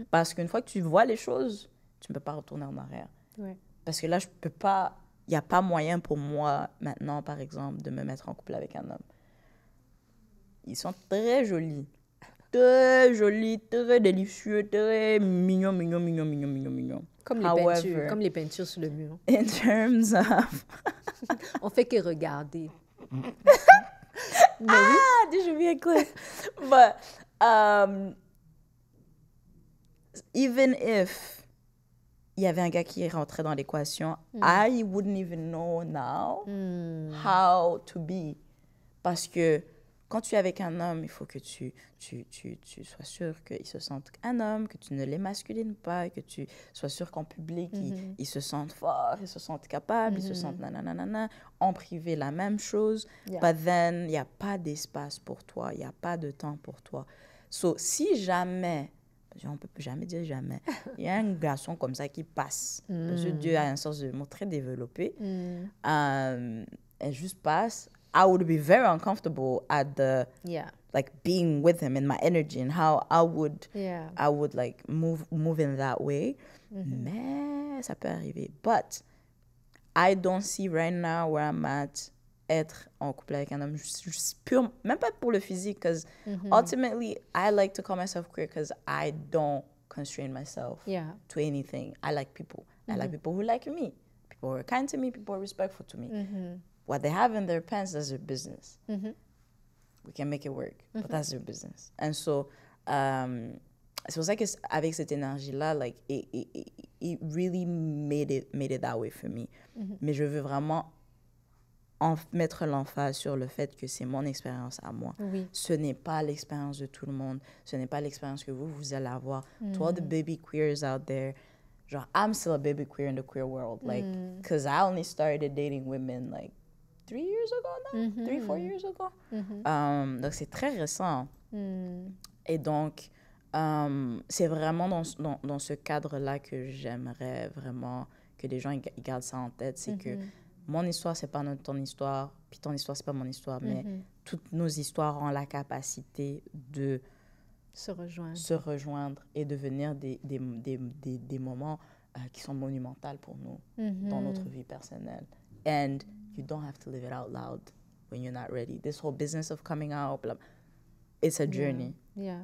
Speaker 2: Parce qu'une fois que tu vois les choses, tu ne peux pas retourner en arrière.
Speaker 1: Ouais.
Speaker 2: Parce que là, je peux pas... Il n'y a pas moyen pour moi, maintenant, par exemple, de me mettre en couple avec un homme. Ils sont très jolis. Très jolis, très délicieux, très mignons.
Speaker 1: Comme les
Speaker 2: However,
Speaker 1: peintures, comme les peintures sur le mur.
Speaker 2: In terms of...
Speaker 1: On fait que regarder.
Speaker 2: je viens quoi? But even if il y avait un gars qui rentrait dans l'équation, I wouldn't even know now how to be. Parce que quand tu es avec un homme, il faut que tu sois sûr qu'il se sente un homme, que tu ne l'émasculines pas, que tu sois sûr qu'en public, il se sente fort, il se sente capable, il se sente nanana. En privé, la même chose. But then, il n'y a pas d'espace pour toi, il n'y a pas de temps pour toi. So, si jamais, on ne peut jamais dire jamais, il y a un garçon comme ça qui passe, parce que Dieu a un sens de mot très développé, elle juste passe, I would be very uncomfortable at the like being with him in my energy and how I would like move in that way. Mais ça peut arriver. But I don't see right now where I'm at être en couple avec un homme. Pure, même pas pour le physique, because ultimately I like to call myself queer because I don't constrain myself to anything. I like people. I like people who like me. People who are kind to me, people who are respectful to me. What they have in their pants, that's their business. We can make it work, but that's their business. And so, c'est pour ça qu'avec cette énergie-là, like, it really made it that way for me. Mais je veux vraiment mettre l'emphase sur le fait que c'est mon expérience à moi.
Speaker 1: Oui.
Speaker 2: Ce n'est pas l'expérience de tout le monde. Ce n'est pas l'expérience que vous allez avoir. To all the baby queers out there, genre, I'm still a baby queer in the queer world. Like, because I only started dating women, like, 3 years ago now? 3, 4 years ago? Donc, c'est très récent. Et donc, c'est vraiment dans ce cadre-là que j'aimerais vraiment que les gens ils gardent ça en tête. C'est que mon histoire, c'est pas ton histoire, puis ton histoire, c'est pas mon histoire, mais toutes nos histoires ont la capacité de
Speaker 1: se
Speaker 2: rejoindre et devenir des moments qui sont monumentaux pour nous dans notre vie personnelle. And you don't have to live it out loud when you're not ready. This whole business of coming out, blah, it's a journey.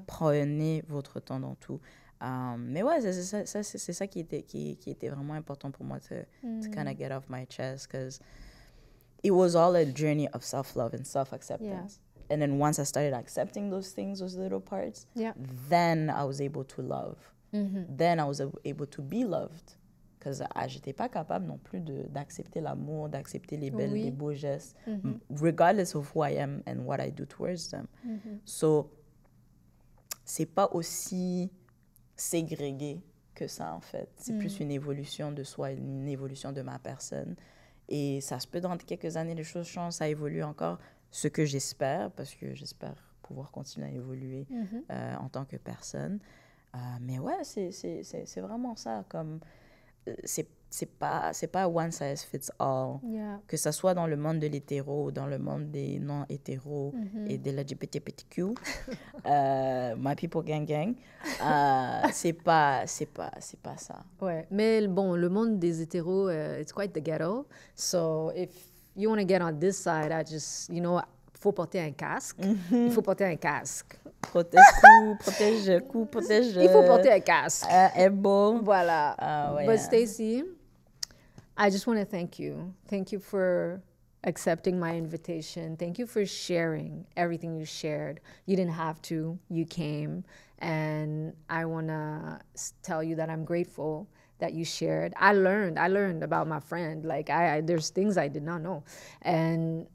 Speaker 2: Prenez votre temps dans tout. Mais ouais, c'est ça qui était vraiment important pour moi to kind of get off my chest, because it was all a journey of self-love and self-acceptance. And then once I started accepting those things, those little parts, then I was able to love. Then I was able to be loved. Because j'étais pas capable non plus d'accepter l'amour, d'accepter les beaux gestes, regardless of who I am and what I do towards them. So, c'est pas aussi ségrégué que ça, en fait. C'est plus une évolution de soi, une évolution de ma personne. Et ça se peut, dans quelques années, les choses changent, ça évolue encore. Ce que j'espère, parce que j'espère pouvoir continuer à évoluer en tant que personne. Mais ouais, c'est vraiment ça, comme... c'est pas one size fits all. Que ça soit dans le monde de l'hétéro, dans le monde des non-hétéros et de l'LGBTQ, my people gang, c'est pas ça.
Speaker 1: Ouais, mais bon, le monde des hétéros, it's quite the ghetto. So if you want to get on this side, faut porter un casque. Il faut porter un casque.
Speaker 2: Protège cou, protège...
Speaker 1: Il faut porter un casque.
Speaker 2: Elbow.
Speaker 1: Voilà. But Stacey, I just want to thank you. Thank you for accepting my invitation. Thank you for sharing everything you shared. You didn't have to. You came. And I want to tell you that I'm grateful that you shared. I learned about my friend. Like, there's things I did not know. And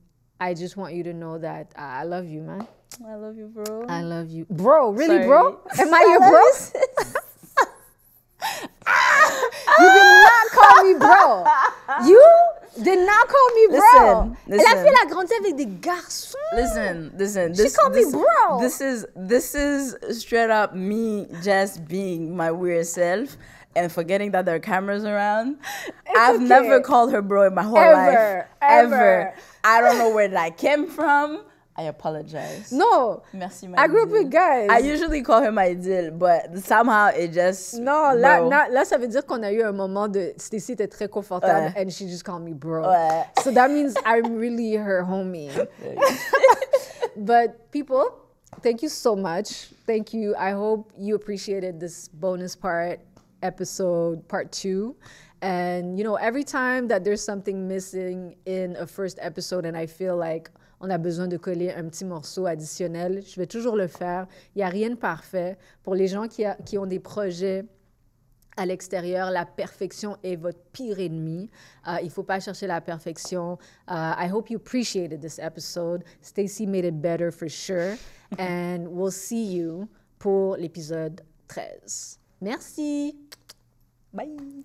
Speaker 1: I just want you to know that I love you, man.
Speaker 2: I love you, bro.
Speaker 1: I love you. Bro, really,
Speaker 2: Sorry.
Speaker 1: bro? Am I your bro? You did not call me bro. You did not call me bro.
Speaker 2: Listen.
Speaker 1: Elle a fait la grandi avec des garçons.
Speaker 2: Listen.
Speaker 1: She called me bro.
Speaker 2: This is straight up me just being my weird self and forgetting that there are cameras around. I've never called her bro in my whole life. Ever. I don't know where that came from. I apologize.
Speaker 1: No.
Speaker 2: Merci, my
Speaker 1: I grew up with guys.
Speaker 2: I usually call her my deal, but somehow it just...
Speaker 1: Non, là, ça veut dire qu'on a eu un moment de... Stacey était très confortable and she just called me bro.
Speaker 2: Ouais.
Speaker 1: So that means I'm really her homie. But people, thank you so much. Thank you. I hope you appreciated this bonus episode part 2. And, every time that there's something missing in a first episode and I feel like on a besoin de coller un petit morceau additionnel, je vais toujours le faire. Il n'y a rien de parfait. Pour les gens qui ont des projets à l'extérieur, la perfection est votre pire ennemi. Il ne faut pas chercher la perfection. I hope you appreciated this episode. Stacey made it better for sure. And we'll see you pour l'épisode 13. Merci.
Speaker 2: Bye.